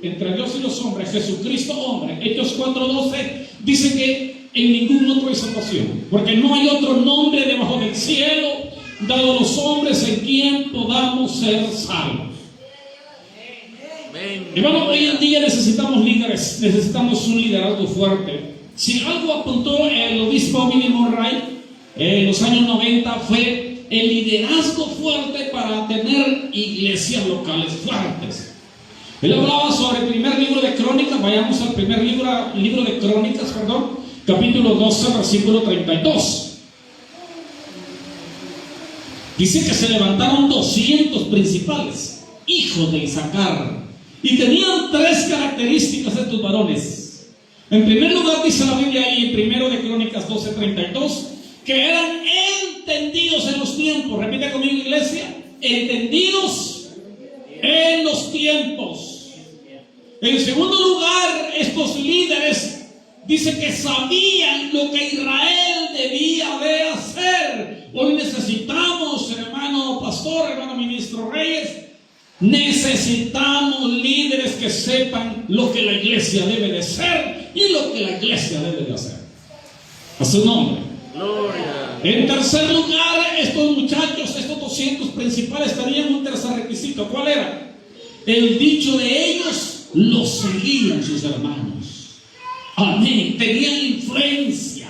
entre Dios y los hombres, Jesucristo hombre. Hechos 4:12 dice que en ningún otro hay salvación, porque no hay otro nombre debajo del cielo dado a los hombres en quien podamos ser salvos. Hermano, hoy en día necesitamos líderes, necesitamos un liderazgo fuerte. Si algo apuntó el obispo Billy Murray en los años 90 fue el liderazgo fuerte para tener iglesias locales fuertes. Él hablaba sobre el primer libro de Crónicas. Vayamos al primer libro de Crónicas, capítulo 12, versículo 32. Dice que se levantaron 200 principales, hijos de Isaacar, y tenían tres características estos varones. En primer lugar, dice la Biblia ahí en primero de Crónicas 12:32, que eran entendidos en los tiempos. Repite conmigo, iglesia: entendidos en los tiempos. En segundo lugar, estos líderes dicen que sabían lo que Israel debía de hacer. Hoy necesitamos, hermano pastor, hermano ministro Reyes, necesitamos líderes que sepan lo que la iglesia debe de ser y lo que la iglesia debe de hacer. A su nombre. Gloria. En tercer lugar, estos muchachos, estos 200 principales, tenían un tercer requisito. ¿Cuál era? El dicho de ellos lo seguían sus hermanos. Amén. Tenían influencia.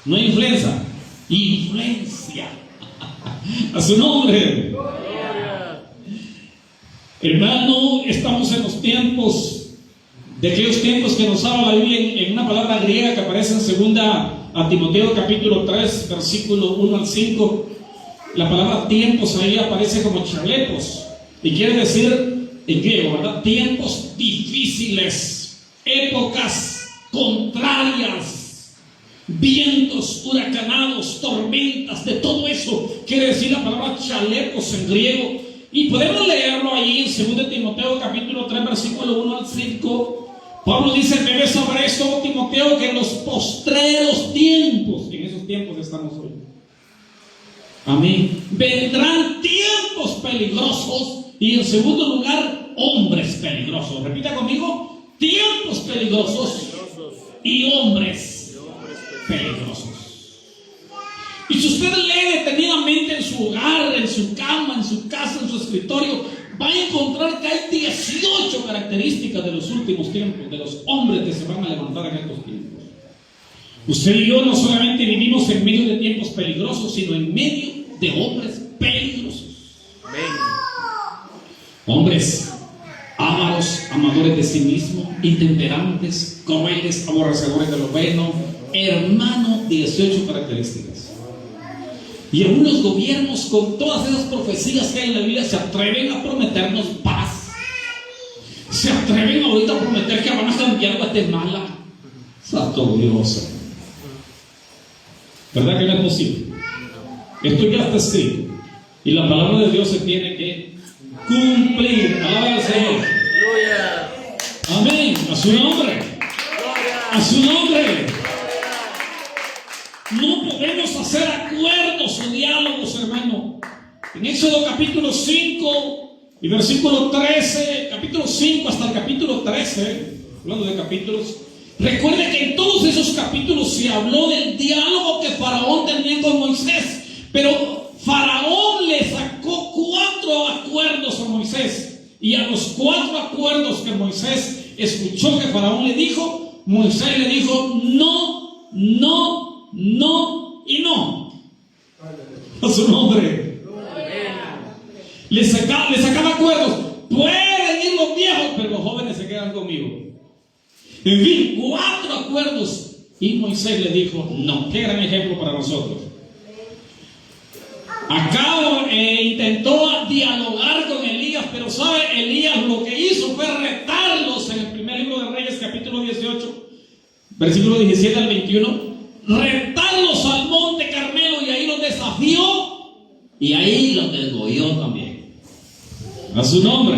No influenza, influencia. A su nombre. Hermano, estamos en los tiempos, de aquellos tiempos que nos habla la Biblia en una palabra griega que aparece en 2 a Timoteo capítulo 3, versículo 1 al 5. La palabra tiempos ahí aparece como chalepos y quiere decir en griego, ¿verdad? Tiempos difíciles, épocas contrarias, vientos huracanados, tormentas, de todo eso quiere decir la palabra chalepos en griego. Y podemos leerlo ahí en 2 Timoteo capítulo 3 versículo 1 al 5. Pablo dice: debes saber esto, Timoteo, que en los postreros tiempos, en esos tiempos estamos hoy, amén, vendrán tiempos peligrosos, y en segundo lugar, hombres peligrosos. Repita conmigo: tiempos peligrosos y hombres peligrosos. Y si usted lee detenidamente en su hogar, en su cama, en su casa, en su escritorio, va a encontrar que hay 18 características de los últimos tiempos, de los hombres que se van a levantar en estos tiempos. Usted y yo no solamente vivimos en medio de tiempos peligrosos, sino en medio de hombres peligrosos. Hombres ávaros, amadores de sí mismos, intemperantes, crueles, aborrecedores de lo bueno. Hermano, 18 características. Y algunos gobiernos, con todas esas profecías que hay en la Biblia, se atreven a prometernos paz. Se atreven ahorita a prometer que van a cambiar Guatemala. Santo Dios. ¿Verdad que no es posible? Esto ya está escrito. Y la palabra de Dios se tiene que cumplir. Alaba al Señor. Amén. A su nombre. A su nombre. No podemos hacer acuerdos o diálogos, hermano. En Éxodo capítulo 5 y versículo 13, capítulo 5 hasta el capítulo 13, hablando de capítulos, recuerde que en todos esos capítulos se habló del diálogo que Faraón tenía con Moisés, pero Faraón le sacó 4 acuerdos a Moisés, y a los 4 acuerdos que Moisés escuchó que Faraón le dijo, Moisés le dijo no, no, no y no. A su nombre. Le sacaba acuerdos. Pueden ir los viejos, pero los jóvenes se quedan conmigo. En fin, 4 acuerdos. Y Moisés le dijo no. Qué gran ejemplo para nosotros. Acá intentó dialogar con Elías, pero sabe, Elías lo que hizo fue retarlos en el primer libro de Reyes, capítulo 18, versículo 17 al 21. Retarlos al monte Carmelo, y ahí los desafió y ahí los degolló también. A su nombre.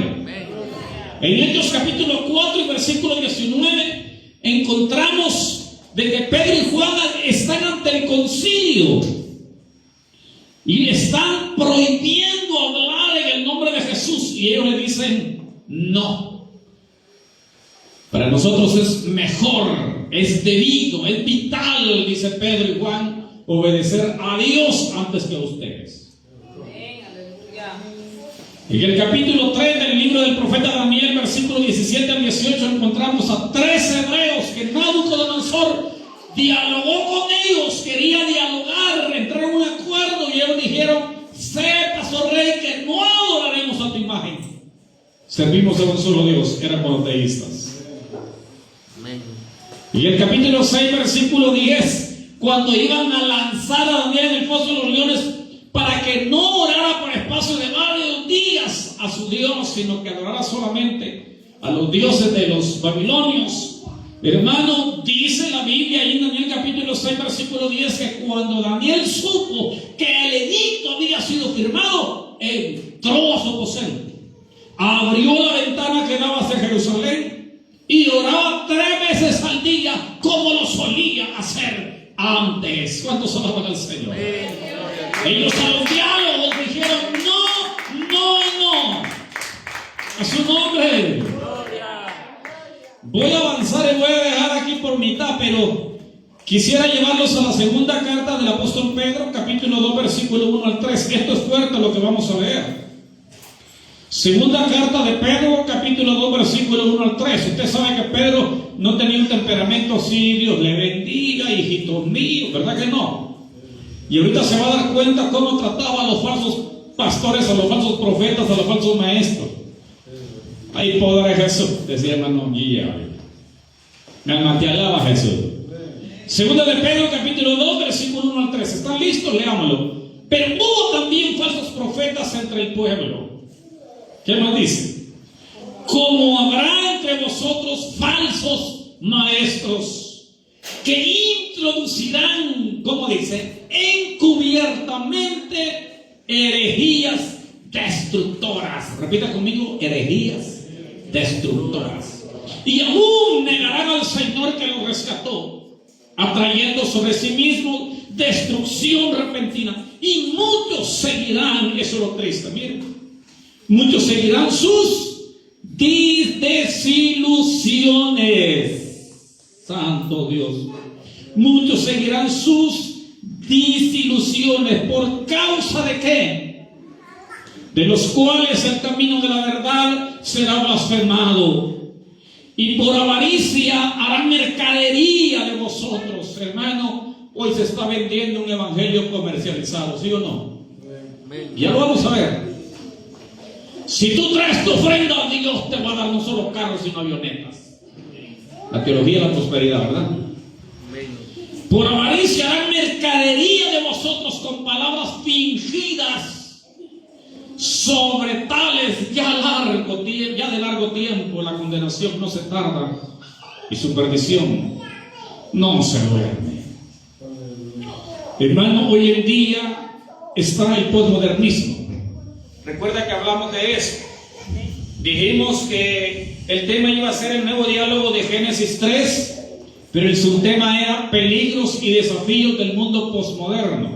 En Hechos capítulo 4 y versículo 19 encontramos de que Pedro y Juan están ante el concilio y le están prohibiendo hablar en el nombre de Jesús, y ellos le dicen no. Para nosotros es mejor, es debido, es vital, dice Pedro y Juan, obedecer a Dios antes que a ustedes. En el capítulo 3 del libro del profeta Daniel, versículo 17 al 18, encontramos a 3 hebreos que Nabucodonosor dialogó con ellos, quería dialogar, entrar en un acuerdo, y ellos dijeron: sepas, oh rey, que no adoraremos a tu imagen, servimos a un solo Dios. Eran monoteístas. Y el capítulo 6, versículo 10, cuando iban a lanzar a Daniel en el foso de los leones, para que no orara por espacio de varios días a su Dios, sino que adorara solamente a los dioses de los babilonios. Hermano, dice la Biblia ahí en Daniel capítulo 6, versículo 10, que cuando Daniel supo que el edicto había sido firmado, entró a su aposento, abrió la ventana que daba hacia Jerusalén y oraba 3 veces al día, como lo solía hacer antes. ¿Cuántos alaban al Señor? Ellos a los diálogos dijeron no, no, no. A su nombre. Voy a avanzar y voy a dejar aquí por mitad, pero quisiera llevarlos a la segunda carta del apóstol Pedro, capítulo 2, versículo 1 al 3. Esto es fuerte lo que vamos a leer. Segunda carta de Pedro, capítulo 2, versículo 1 al 3. Usted sabe que Pedro no tenía un temperamento así, Dios le bendiga, hijitos míos, ¿verdad que no? Y ahorita se va a dar cuenta cómo trataba a los falsos pastores, a los falsos profetas, a los falsos maestros. Ay, poder de Jesús, decía hermano Guilla. Mi alma te alaba, Jesús. Segunda de Pedro, capítulo 2, versículo 1 al 3. ¿Están listos? Leámoslo. Pero hubo también falsos profetas entre el pueblo. ¿Qué más dice? Como habrá entre vosotros falsos maestros que introducirán, ¿cómo dice? Encubiertamente herejías destructoras. Repita conmigo, herejías destructoras. Y aún negarán al Señor que los rescató, atrayendo sobre sí mismos destrucción repentina. Y muchos seguirán, eso es lo triste, miren. Muchos seguirán sus desilusiones. Santo Dios. Muchos seguirán sus desilusiones. ¿Por causa de qué? De los cuales el camino de la verdad será blasfemado. Y por avaricia harán mercadería de vosotros. Hermano, hoy se está vendiendo un evangelio comercializado, ¿sí o no? Ya lo vamos a ver. Si tú traes tu ofrenda a Dios, te va a dar no solo carros, sino avionetas. La teología de la prosperidad, ¿verdad? Por avaricia harán mercadería de vosotros con palabras fingidas. Sobre tales ya de largo tiempo la condenación no se tarda y su perdición no se duerme. Hermano, hoy en día está el posmodernismo. Recuerda que hablamos de eso. Dijimos que el tema iba a ser el nuevo diálogo de Génesis 3, pero el subtema era peligros y desafíos del mundo posmoderno.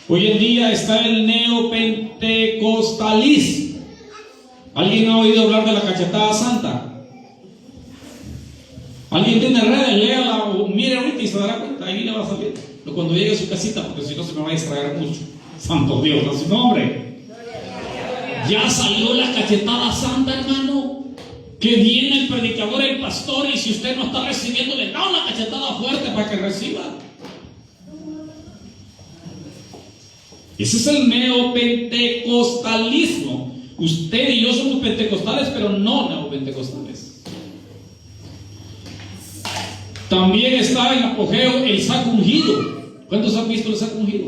Hoy en día está el neopentecostalismo. ¿Alguien ha oído hablar de la cachetada santa? ¿Alguien tiene redes? Léala o mire ahorita y se dará cuenta. Ahí le va a salir. Pero cuando llegue a su casita, porque si no se me va a distraer mucho. Santo Dios, no su nombre. Ya salió la cachetada santa, hermano. Que viene el predicador, el pastor, y si usted no está recibiendo, le da una cachetada fuerte para que reciba. Ese es el neopentecostalismo. Usted y yo somos pentecostales, pero no neopentecostales. También está en apogeo el saco ungido. ¿Cuántos han visto el saco ungido?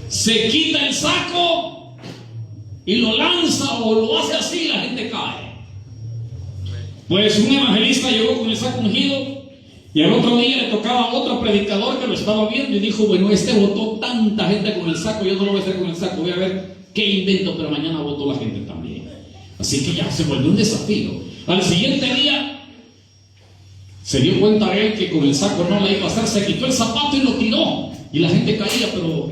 Se quita el saco y lo lanza o lo hace así y la gente cae. Pues un evangelista llegó con el saco ungido y al otro día le tocaba a otro predicador que lo estaba viendo y dijo: bueno, votó tanta gente con el saco, yo no lo voy a hacer con el saco, voy a ver qué invento, pero mañana votó la gente también. Así que ya se volvió un desafío. Al siguiente día se dio cuenta él que con el saco no le iba a hacer, se quitó el zapato y lo tiró y la gente caía, pero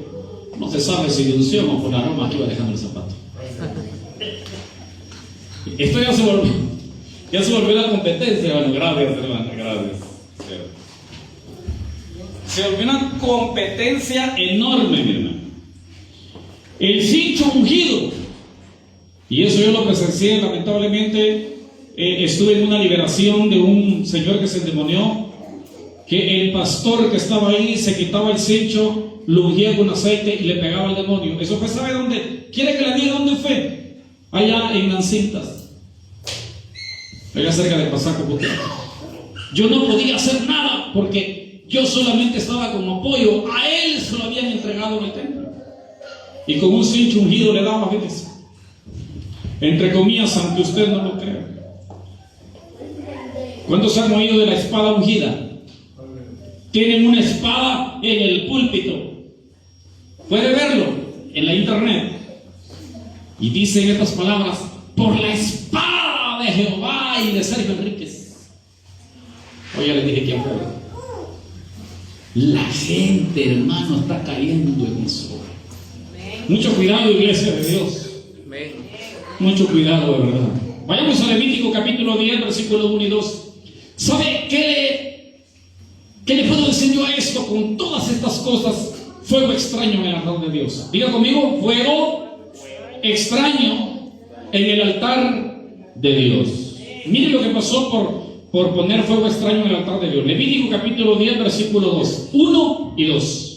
no se sabe si de unción o por aroma que iba dejando el zapato. Esto ya se volvió la competencia. Bueno, gracias, hermano, gracias. Se volvió una competencia enorme, mi hermano. El cincho ungido, y eso yo lo presencié, lamentablemente. Estuve en una liberación de un señor que se endemonió, que el pastor que estaba ahí se quitaba el cincho, lo ungía con aceite y le pegaba al demonio. Eso fue, ¿sabe dónde? ¿Quiere que le diga dónde fue? Allá en Nancintas, allá cerca de Pasaco. Yo no podía hacer nada porque yo solamente estaba como apoyo. A él se lo habían entregado en el templo y con un cincho ungido le daba, fíjese, entre comillas, aunque usted no lo crea. ¿Cuántos han oído de la espada ungida? Tienen una espada en el púlpito. Puede verlo en la internet. Y dicen estas palabras: por la espada de Jehová y de Sergio Enríquez. Hoy ya les dije quién fue. La gente, hermano, está cayendo en eso. Mucho cuidado, iglesia de Dios. Mucho cuidado, de verdad. Vayamos a Levítico capítulo 10, versículos 1 y 2. ¿Sabe qué le puedo decir yo a esto con todas estas cosas? Fuego extraño en el altar de Dios. Diga conmigo: fuego extraño en el altar de Dios. Miren lo que pasó por poner fuego extraño en el altar de Dios. Levítico capítulo 10, versículo 2, 1 y 2.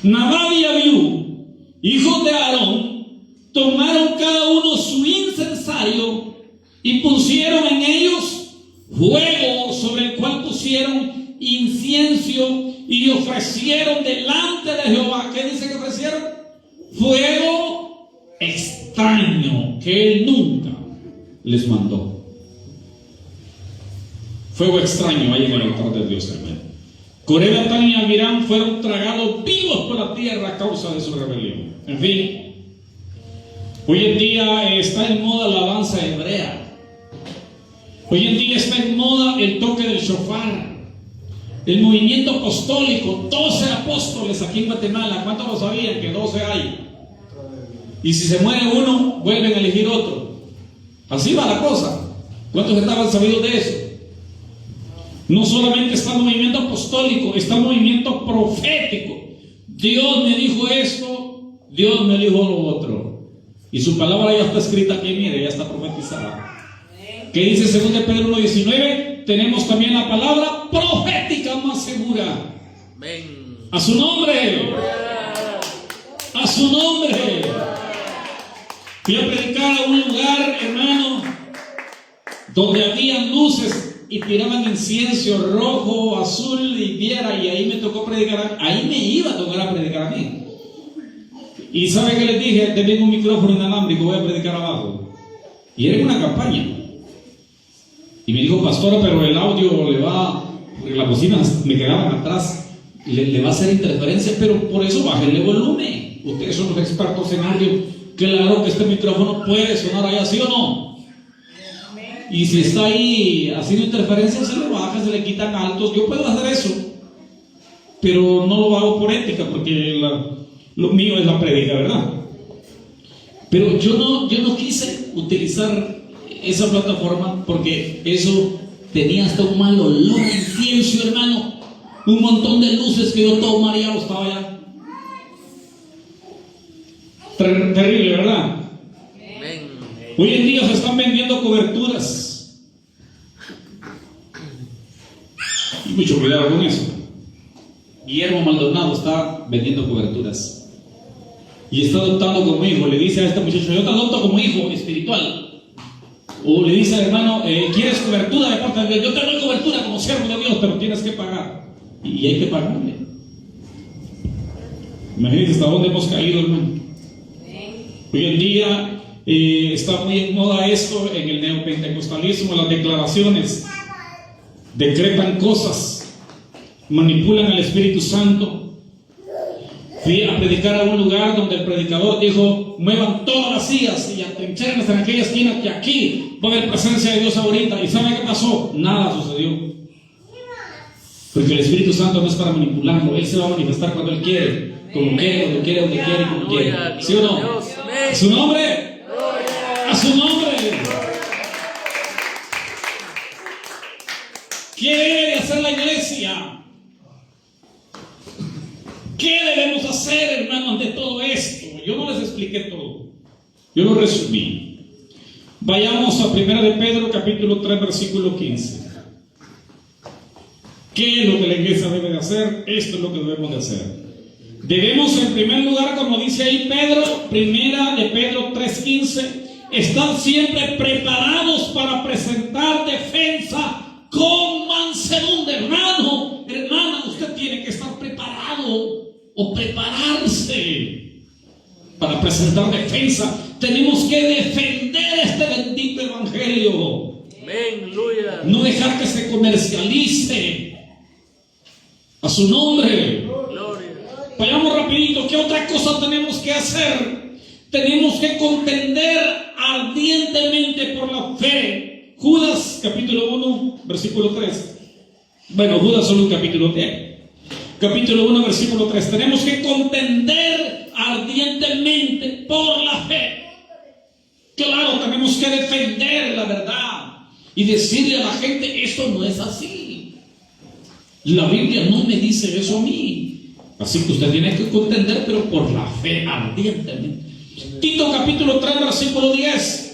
Nadab y Abiú, hijos de Aarón, tomaron cada uno su incensario y pusieron en ellos fuego, sobre el cual pusieron incienso y ofrecieron delante de Jehová. ¿Qué dice que ofrecieron? Fuego extraño que él nunca les mandó. Fuego extraño hay en el altar de Dios, hermano. Coré, Datán y Abiram fueron tragados vivos por la tierra a causa de su rebelión. En fin, hoy en día está en moda la alabanza hebrea. Hoy en día está en moda el toque del shofar, el movimiento apostólico. 12 apóstoles aquí en Guatemala. ¿Cuántos lo sabían que 12 hay? Y si se muere uno, vuelven a elegir otro. Así va la cosa. ¿Cuántos estaban sabidos de eso? No solamente está el movimiento apostólico, está el movimiento profético. Dios me dijo esto, Dios me dijo lo otro. Y su palabra ya está escrita aquí, mire, ya está profetizada. ¿Qué dice 2 Pedro 1:19? Tenemos también la palabra profética más segura. A su nombre. A su nombre. Fui a predicar a un lugar, hermano, donde había luces y tiraban incienso rojo, azul y viera, y ahí me tocó predicar, ahí me iba a tocar a predicar a mí. Y ¿sabe qué les dije? Tengo un micrófono inalámbrico, voy a predicar abajo. Y era una campaña. Y me dijo, pastora, pero el audio le va, porque las bocinas me quedaban atrás, le va a hacer interferencia, pero por eso bájenle volumen. Ustedes son los expertos en audio. Claro que este micrófono puede sonar allá, ¿sí o no? Y si está ahí haciendo interferencia, se le baja, se le quitan altos. Yo puedo hacer eso, pero no lo hago por ética, porque lo mío es la prédica, ¿verdad? Pero yo no quise utilizar esa plataforma porque eso tenía hasta un mal olor a incienso, hermano. Un montón de luces que yo todo mareado estaba allá. Terrible, ¿verdad? Hoy en día se están vendiendo coberturas. Y mucho cuidado con eso. Guillermo Maldonado está vendiendo coberturas. Y está adoptando como hijo. Le dice a este muchacho, yo te adopto como hijo espiritual. O le dice al hermano, ¿quieres cobertura de parte de Dios? Yo te doy cobertura como siervo de Dios, pero tienes que pagar. Y hay que pagarle. Imagínense hasta dónde hemos caído, hermano. Hoy en día está muy en moda esto en el neopentecostalismo, las declaraciones, decretan cosas, manipulan al Espíritu Santo. Fui a predicar a un lugar donde el predicador dijo, muevan todas las sillas y atrincherense en aquella esquina, que aquí va a haber presencia de Dios ahorita. ¿Y sabe qué pasó? Nada sucedió. Porque el Espíritu Santo no es para manipularlo, Él se va a manifestar cuando Él quiere, como quiere, donde quiere, donde quiere, como quiere. ¿Sí o no? A su nombre. A su nombre. ¿Qué debe hacer la iglesia? ¿Qué debemos hacer, hermano, ante todo esto? Yo no les expliqué todo. Yo lo resumí. Vayamos a 1 de Pedro, capítulo 3, versículo 15. ¿Qué es lo que la iglesia debe de hacer? Esto es lo que debemos de hacer. Debemos, en primer lugar, como dice ahí Pedro, 1 de Pedro 3:15, estar siempre preparados para presentar defensa con mansedumbre. Hermano, hermana, usted tiene que estar preparado o prepararse para presentar defensa. Tenemos que defender este bendito evangelio. Aleluya. No dejar que se comercialice. A su nombre. Gloria. Vayamos rapidito. ¿Qué otra cosa tenemos que hacer? Tenemos que contender ardientemente por la fe. Judas capítulo 1 versículo 3. Bueno, Judas solo un capítulo 10. Capítulo 1 versículo 3. Tenemos que contender ardientemente por la fe. Claro, tenemos que defender la verdad y decirle a la gente, esto no es así. La Biblia no me dice eso a mí. Así que usted tiene que contender, pero por la fe ardientemente. Tito capítulo 3, versículo 10.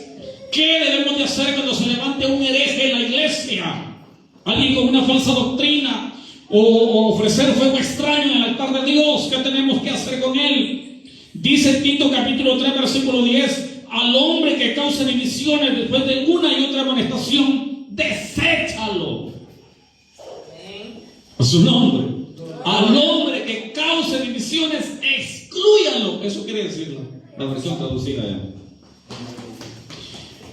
¿Qué debemos de hacer cuando se levante un hereje en la iglesia? Alguien con una falsa doctrina o ofrecer fuego extraño en el altar de Dios. ¿Qué tenemos que hacer con él? Dice Tito capítulo 3, versículo 10. Al hombre que cause divisiones después de una y otra amonestación, deséchalo. A su nombre. Al hombre que cause divisiones, exclúyalo. Eso quiere decir la versión traducida ya.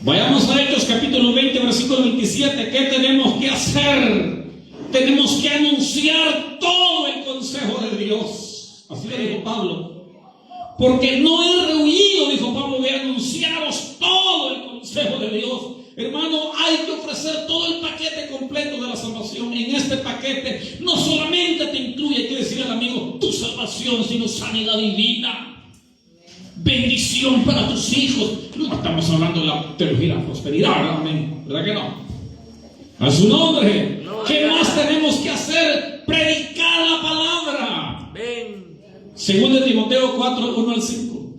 Vayamos a Hechos capítulo 20, versículo 27. ¿Qué tenemos que hacer? Tenemos que anunciar todo el consejo de Dios. Así le dijo Pablo. Porque no he rehuido, dijo Pablo, de anunciaros todo el consejo de Dios. Hermano, hay que ofrecer todo el paquete completo de la salvación. En este paquete no solamente te incluye, hay que decirle al amigo, tu salvación, sino sanidad divina. Bendición para tus hijos. No estamos hablando de la teología de la prosperidad, amén. ¿Verdad que no? A su nombre. ¿Qué más tenemos que hacer? Predicar la palabra. Según de Timoteo 4, 1 al 5.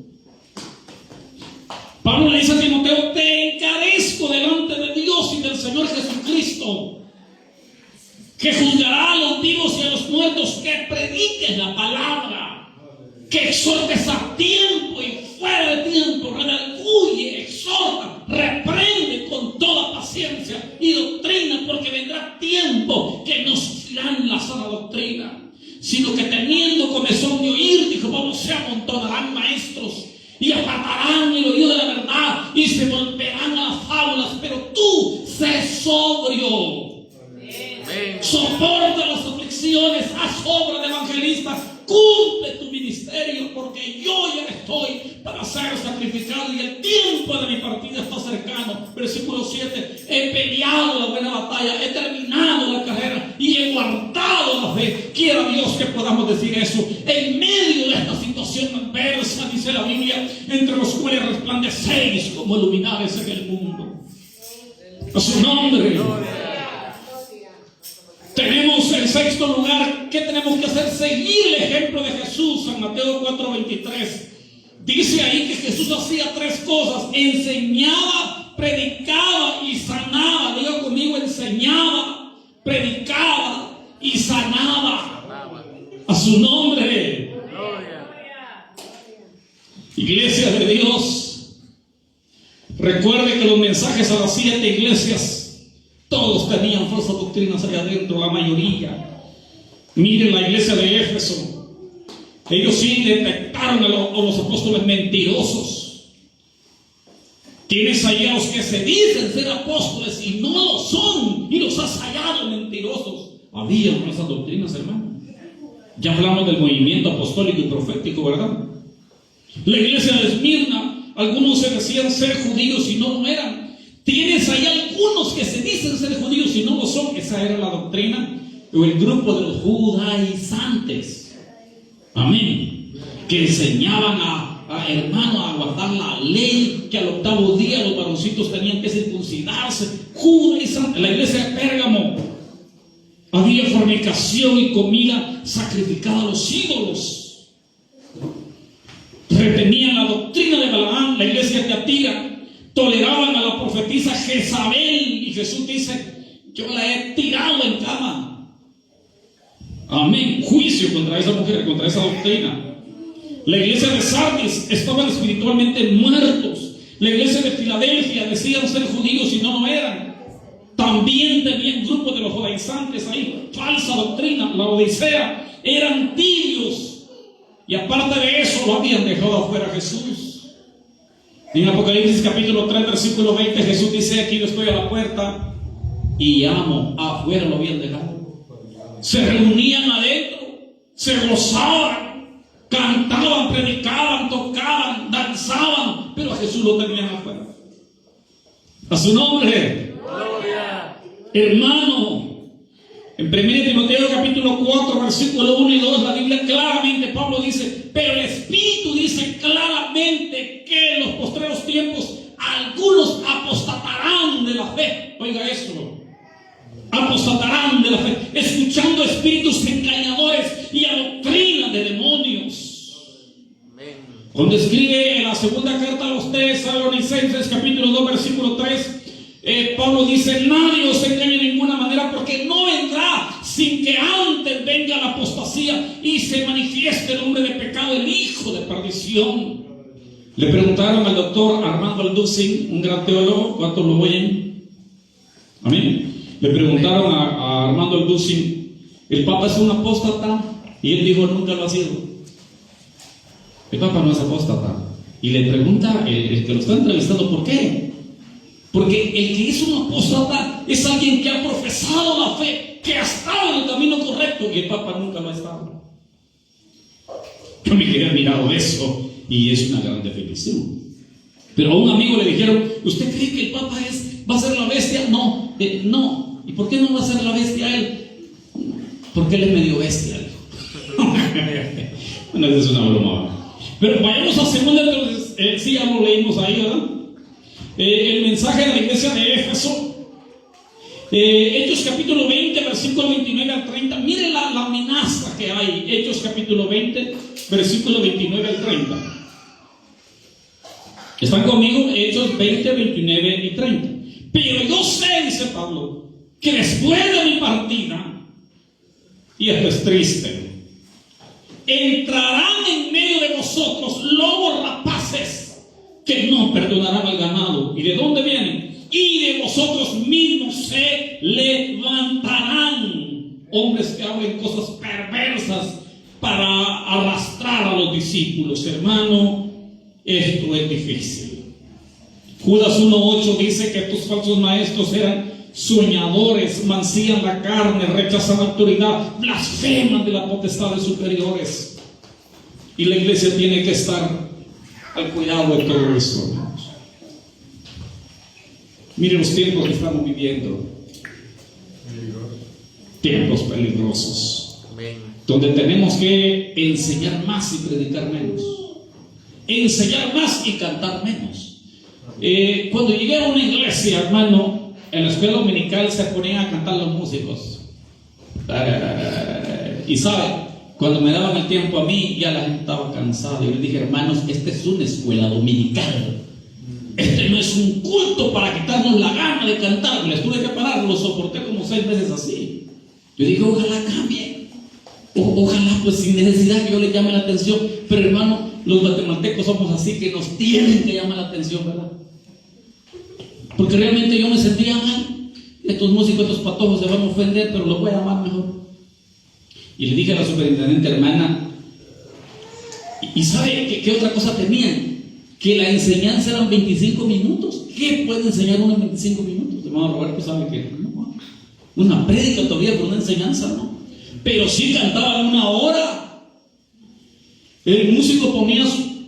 Pablo le dice a Timoteo: te encarezco delante de Dios y del Señor Jesucristo, que juzgará a los vivos y a los muertos, que prediques la palabra, que exhortes a tiempo y fuera de tiempo, redarguye, exhorta, reprende con toda paciencia y doctrina, porque vendrá tiempo que no sufrirán la sana doctrina, sino que teniendo comezón de oír, dijo Pablo, se amontonarán maestros y apartarán el oído de la verdad y se volverán a las fábulas. Pero tú sé sobrio. Amén. Soporta las aflicciones, haz obra de evangelista, cumple tu ministerio, porque yo ya estoy para ser sacrificado y el tiempo de mi partida está cercano. Versículo 7. He peleado la buena batalla, he terminado la carrera y he guardado la fe. Quiera Dios que podamos decir eso en medio de esta situación adversa, dice la Biblia, entre los cuales resplandecéis como luminares en el mundo. A su nombre. Tenemos en sexto lugar, ¿qué tenemos que hacer? Seguir el ejemplo de Jesús. En Mateo 4:23 dice ahí que Jesús hacía tres cosas: enseñaba, predicaba y sanaba. Diga conmigo: enseñaba, predicaba y sanaba. A su nombre. Iglesia de Dios, recuerde que los mensajes a las 7 iglesias, todos tenían falsas doctrinas allá adentro, la mayoría. Miren la iglesia de Éfeso. Ellos sí detectaron a los apóstoles mentirosos. Tienes ahí a los que se dicen ser apóstoles y no lo son, y los has hallado mentirosos. Había esas doctrinas, hermano. Ya hablamos del movimiento apostólico y profético, ¿verdad? La iglesia de Esmirna, algunos se decían ser judíos y no lo eran. Tienes ahí algunos que se dicen ser judíos y no lo son. Esa era la doctrina o el grupo de los judaizantes. Amén. Que enseñaban a hermanos a guardar la ley, que al 8º día los varoncitos tenían que circuncidarse. Judaizantes. En la iglesia de Pérgamo había fornicación y comida sacrificada a los ídolos. Retenían la doctrina de Balaam. La iglesia de Tiatira toleraban a la profetisa Jezabel, y Jesús dice: yo la he tirado en cama. Amén. Juicio contra esa mujer, contra esa doctrina. La iglesia de Sardis estaban espiritualmente muertos. La iglesia de Filadelfia decían ser judíos y no lo eran. También tenían grupos de los judaizantes ahí, falsa doctrina. La Odisea eran tibios, y aparte de eso lo habían dejado afuera a Jesús. En Apocalipsis capítulo 3, versículo 20, Jesús dice: aquí yo estoy a la puerta y llamo. Afuera lo habían dejado. Se reunían adentro, se gozaban, cantaban, predicaban, tocaban, danzaban, pero a Jesús lo tenían afuera. A su nombre. Gloria. Hermano, en 1 Timoteo capítulo 4, versículo 1 y 2, la Biblia claramente, Pablo dice: pero el Espíritu dice claramente que en los postreros tiempos algunos apostatarán de la fe. Oiga esto: apostatarán de la fe, escuchando espíritus engañadores y a doctrina de demonios. Cuando escribe el segunda carta a los Tesalonicenses, capítulo 2, versículo 3, Pablo dice: nadie os engañe de ninguna manera, porque no vendrá sin que antes venga la apostasía y se manifieste el hombre de pecado, el hijo de perdición. Le preguntaron al doctor Armando Alducin, un gran teólogo, ¿cuántos lo oyen? Amén. Le preguntaron a Armando Alducin: ¿el Papa es un apóstata? Y él dijo: nunca lo ha sido. El Papa no es apóstata. Y le pregunta el que lo está entrevistando: ¿por qué? Porque el que es un apóstata es alguien que ha profesado la fe, que ha estado en el camino correcto, y el Papa nunca lo ha estado. Yo me quedé admirado de eso, y es una gran definición. Pero a un amigo le dijeron: ¿usted cree que el Papa va a ser la bestia? No, no. ¿Y por qué no va a ser la bestia él? Porque él es medio bestia. Bueno, esa es una broma. Pero vayamos a segunda, entonces, sí, ya lo leímos ahí, ¿verdad? El mensaje de la iglesia de Éfeso, Hechos capítulo 20, versículo 29 al 30. Mire la amenaza que hay. Hechos capítulo 20, versículo 29 al 30. ¿Están conmigo? Hechos 20, 29 y 30. Pero yo sé, dice Pablo, que después de mi partida, y esto es triste, entrarán en medio de vosotros lobos rapaces que no perdonarán al ganado. ¿Y de dónde vienen? Y de vosotros mismos se levantarán hombres que hablen cosas perversas para arrastrar a los discípulos. Hermano, esto es difícil. Judas 1:8 dice que estos falsos maestros eran soñadores, mancillan la carne, rechazan la autoridad, blasfeman de las potestades superiores. Y la iglesia tiene que estar al cuidado de todo eso, hermanos. Miren los tiempos que estamos viviendo. Tiempos peligrosos. Donde tenemos que enseñar más y predicar menos. Enseñar más y cantar menos. Cuando llegué a una iglesia, hermano, en la escuela dominical se ponían a cantar los músicos. Y sabe, cuando me daban el tiempo a mí, ya la gente estaba cansada. Yo les dije: hermanos, esta es una escuela dominical. Este no es un culto para quitarnos la gana de cantar. Les tuve que parar, lo soporté como 6 meses así. Yo dije: ojalá cambie. Ojalá, pues sin necesidad que yo le llame la atención. Pero hermano, los guatemaltecos somos así, que nos tienen que llamar la atención, ¿verdad? Porque realmente yo me sentía mal. Estos músicos, estos patojos se van a ofender, pero los voy a amar mejor. Y le dije a la superintendente: hermana, ¿y sabe qué otra cosa tenían? Que la enseñanza eran 25 minutos. ¿Qué puede enseñar uno en 25 minutos? Hermano Roberto sabe que no. Una prédica todavía, pero una enseñanza no. Pero sí cantaban 1 hora. El músico ponía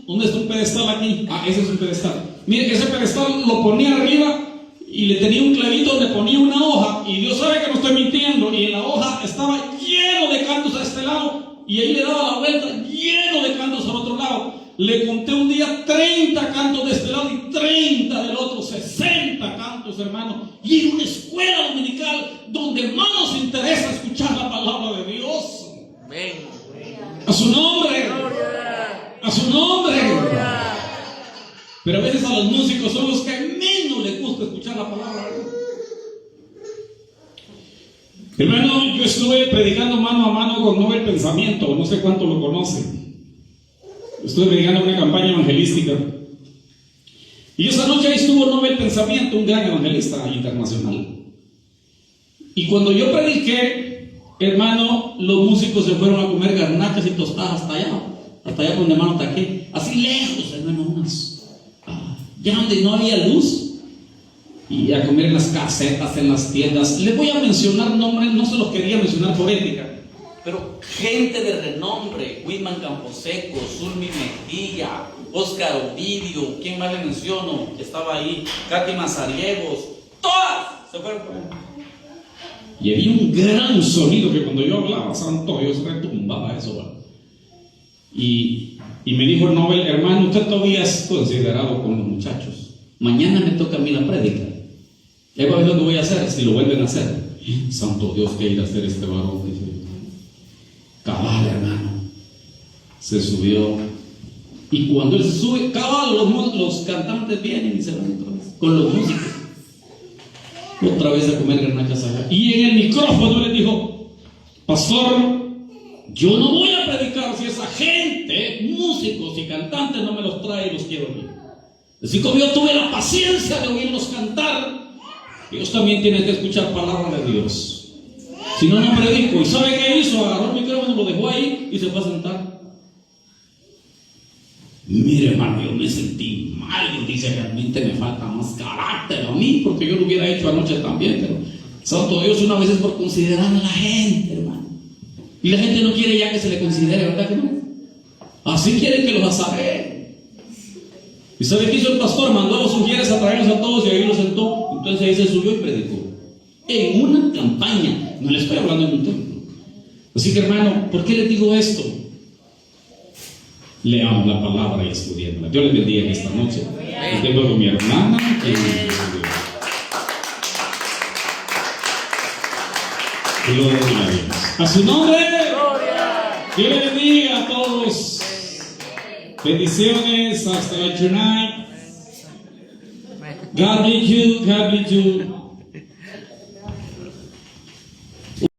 ¿dónde está un pedestal aquí? Ese es un pedestal. Mire, ese pedestal lo ponía arriba y le tenía un clavito donde ponía una hoja, y Dios sabe que no estoy mintiendo, y en la hoja estaba lleno de cantos a este lado, y ahí le daba la vuelta, lleno de cantos al otro lado. Le conté un día 30 cantos de este lado y 30 del otro, 60 cantos, hermano. Y en una escuela dominical donde más nos interesa escuchar la palabra de Dios. Amén. A su nombre. A su nombre. Pero a veces a los músicos son los que menos les gusta escuchar la palabra de Dios. Hermano, yo estuve predicando mano a mano con Nobel Pensamiento, no sé cuánto lo conocen. Estuve predicando una campaña evangelística. Y esa noche ahí estuvo Nobel Pensamiento, un gran evangelista internacional. Y cuando yo prediqué, hermano, los músicos se fueron a comer garnachas y tostadas hasta allá donde hermano Taqué, así lejos, hermano, ya donde no había luz, y a comer en las casetas, en las tiendas. Les voy a mencionar nombres, no se los quería mencionar por ética, pero gente de renombre: Whitman Camposeco, Zulmi Mejía, Oscar Ovidio, ¿quién más le menciono? Estaba ahí, Katy Mazariegos, todas se fueron por ahí. Y había un gran sonido que cuando yo hablaba, santo Dios, retumbaba eso, ¿verdad? Y me dijo el Nobel: hermano, usted todavía es considerado con los muchachos. Mañana me toca a mí la prédica. ¿Y va a ver lo que voy a hacer si lo vuelven a hacer? Santo Dios, ¿qué irá a hacer este varón? Dice: cabal, hermano. Se subió Y cuando él se sube, los cantantes vienen y se van otra vez con los músicos. Otra vez a comer garnachas allá. Y en el micrófono le dijo: pastor, yo no voy a predicar si esa gente, músicos y cantantes, no me los trae y los quiero oír. Así como yo tuve la paciencia de oírlos cantar, ellos también tienen que escuchar palabra de Dios. Si no, no predico. ¿Y sabe qué hizo? Agarró el micrófono, lo dejó ahí y se fue a sentar. Mire, hermano, yo me sentí mal. Yo dije, realmente me falta más carácter a mí, porque yo lo hubiera hecho anoche también. Pero santo Dios, una vez es por considerar a la gente, hermano. Y la gente no quiere ya que se le considere, ¿verdad que no? Así quieren que los azareen. ¿Y sabe qué hizo el pastor? Mandó a los sugieres a traerlos a todos y ahí los sentó. Entonces ahí se subió y predicó. En una campaña. No le estoy hablando en un templo. Así que, hermano, ¿por qué les digo esto? Leamos la palabra y estudiéndola. Dios les bendiga en esta noche. Y tengo con mi hermana y gloria a Dios. A su nombre. Dios les bendiga a todos. Bendiciones hasta tonight. God bless you. God bless you.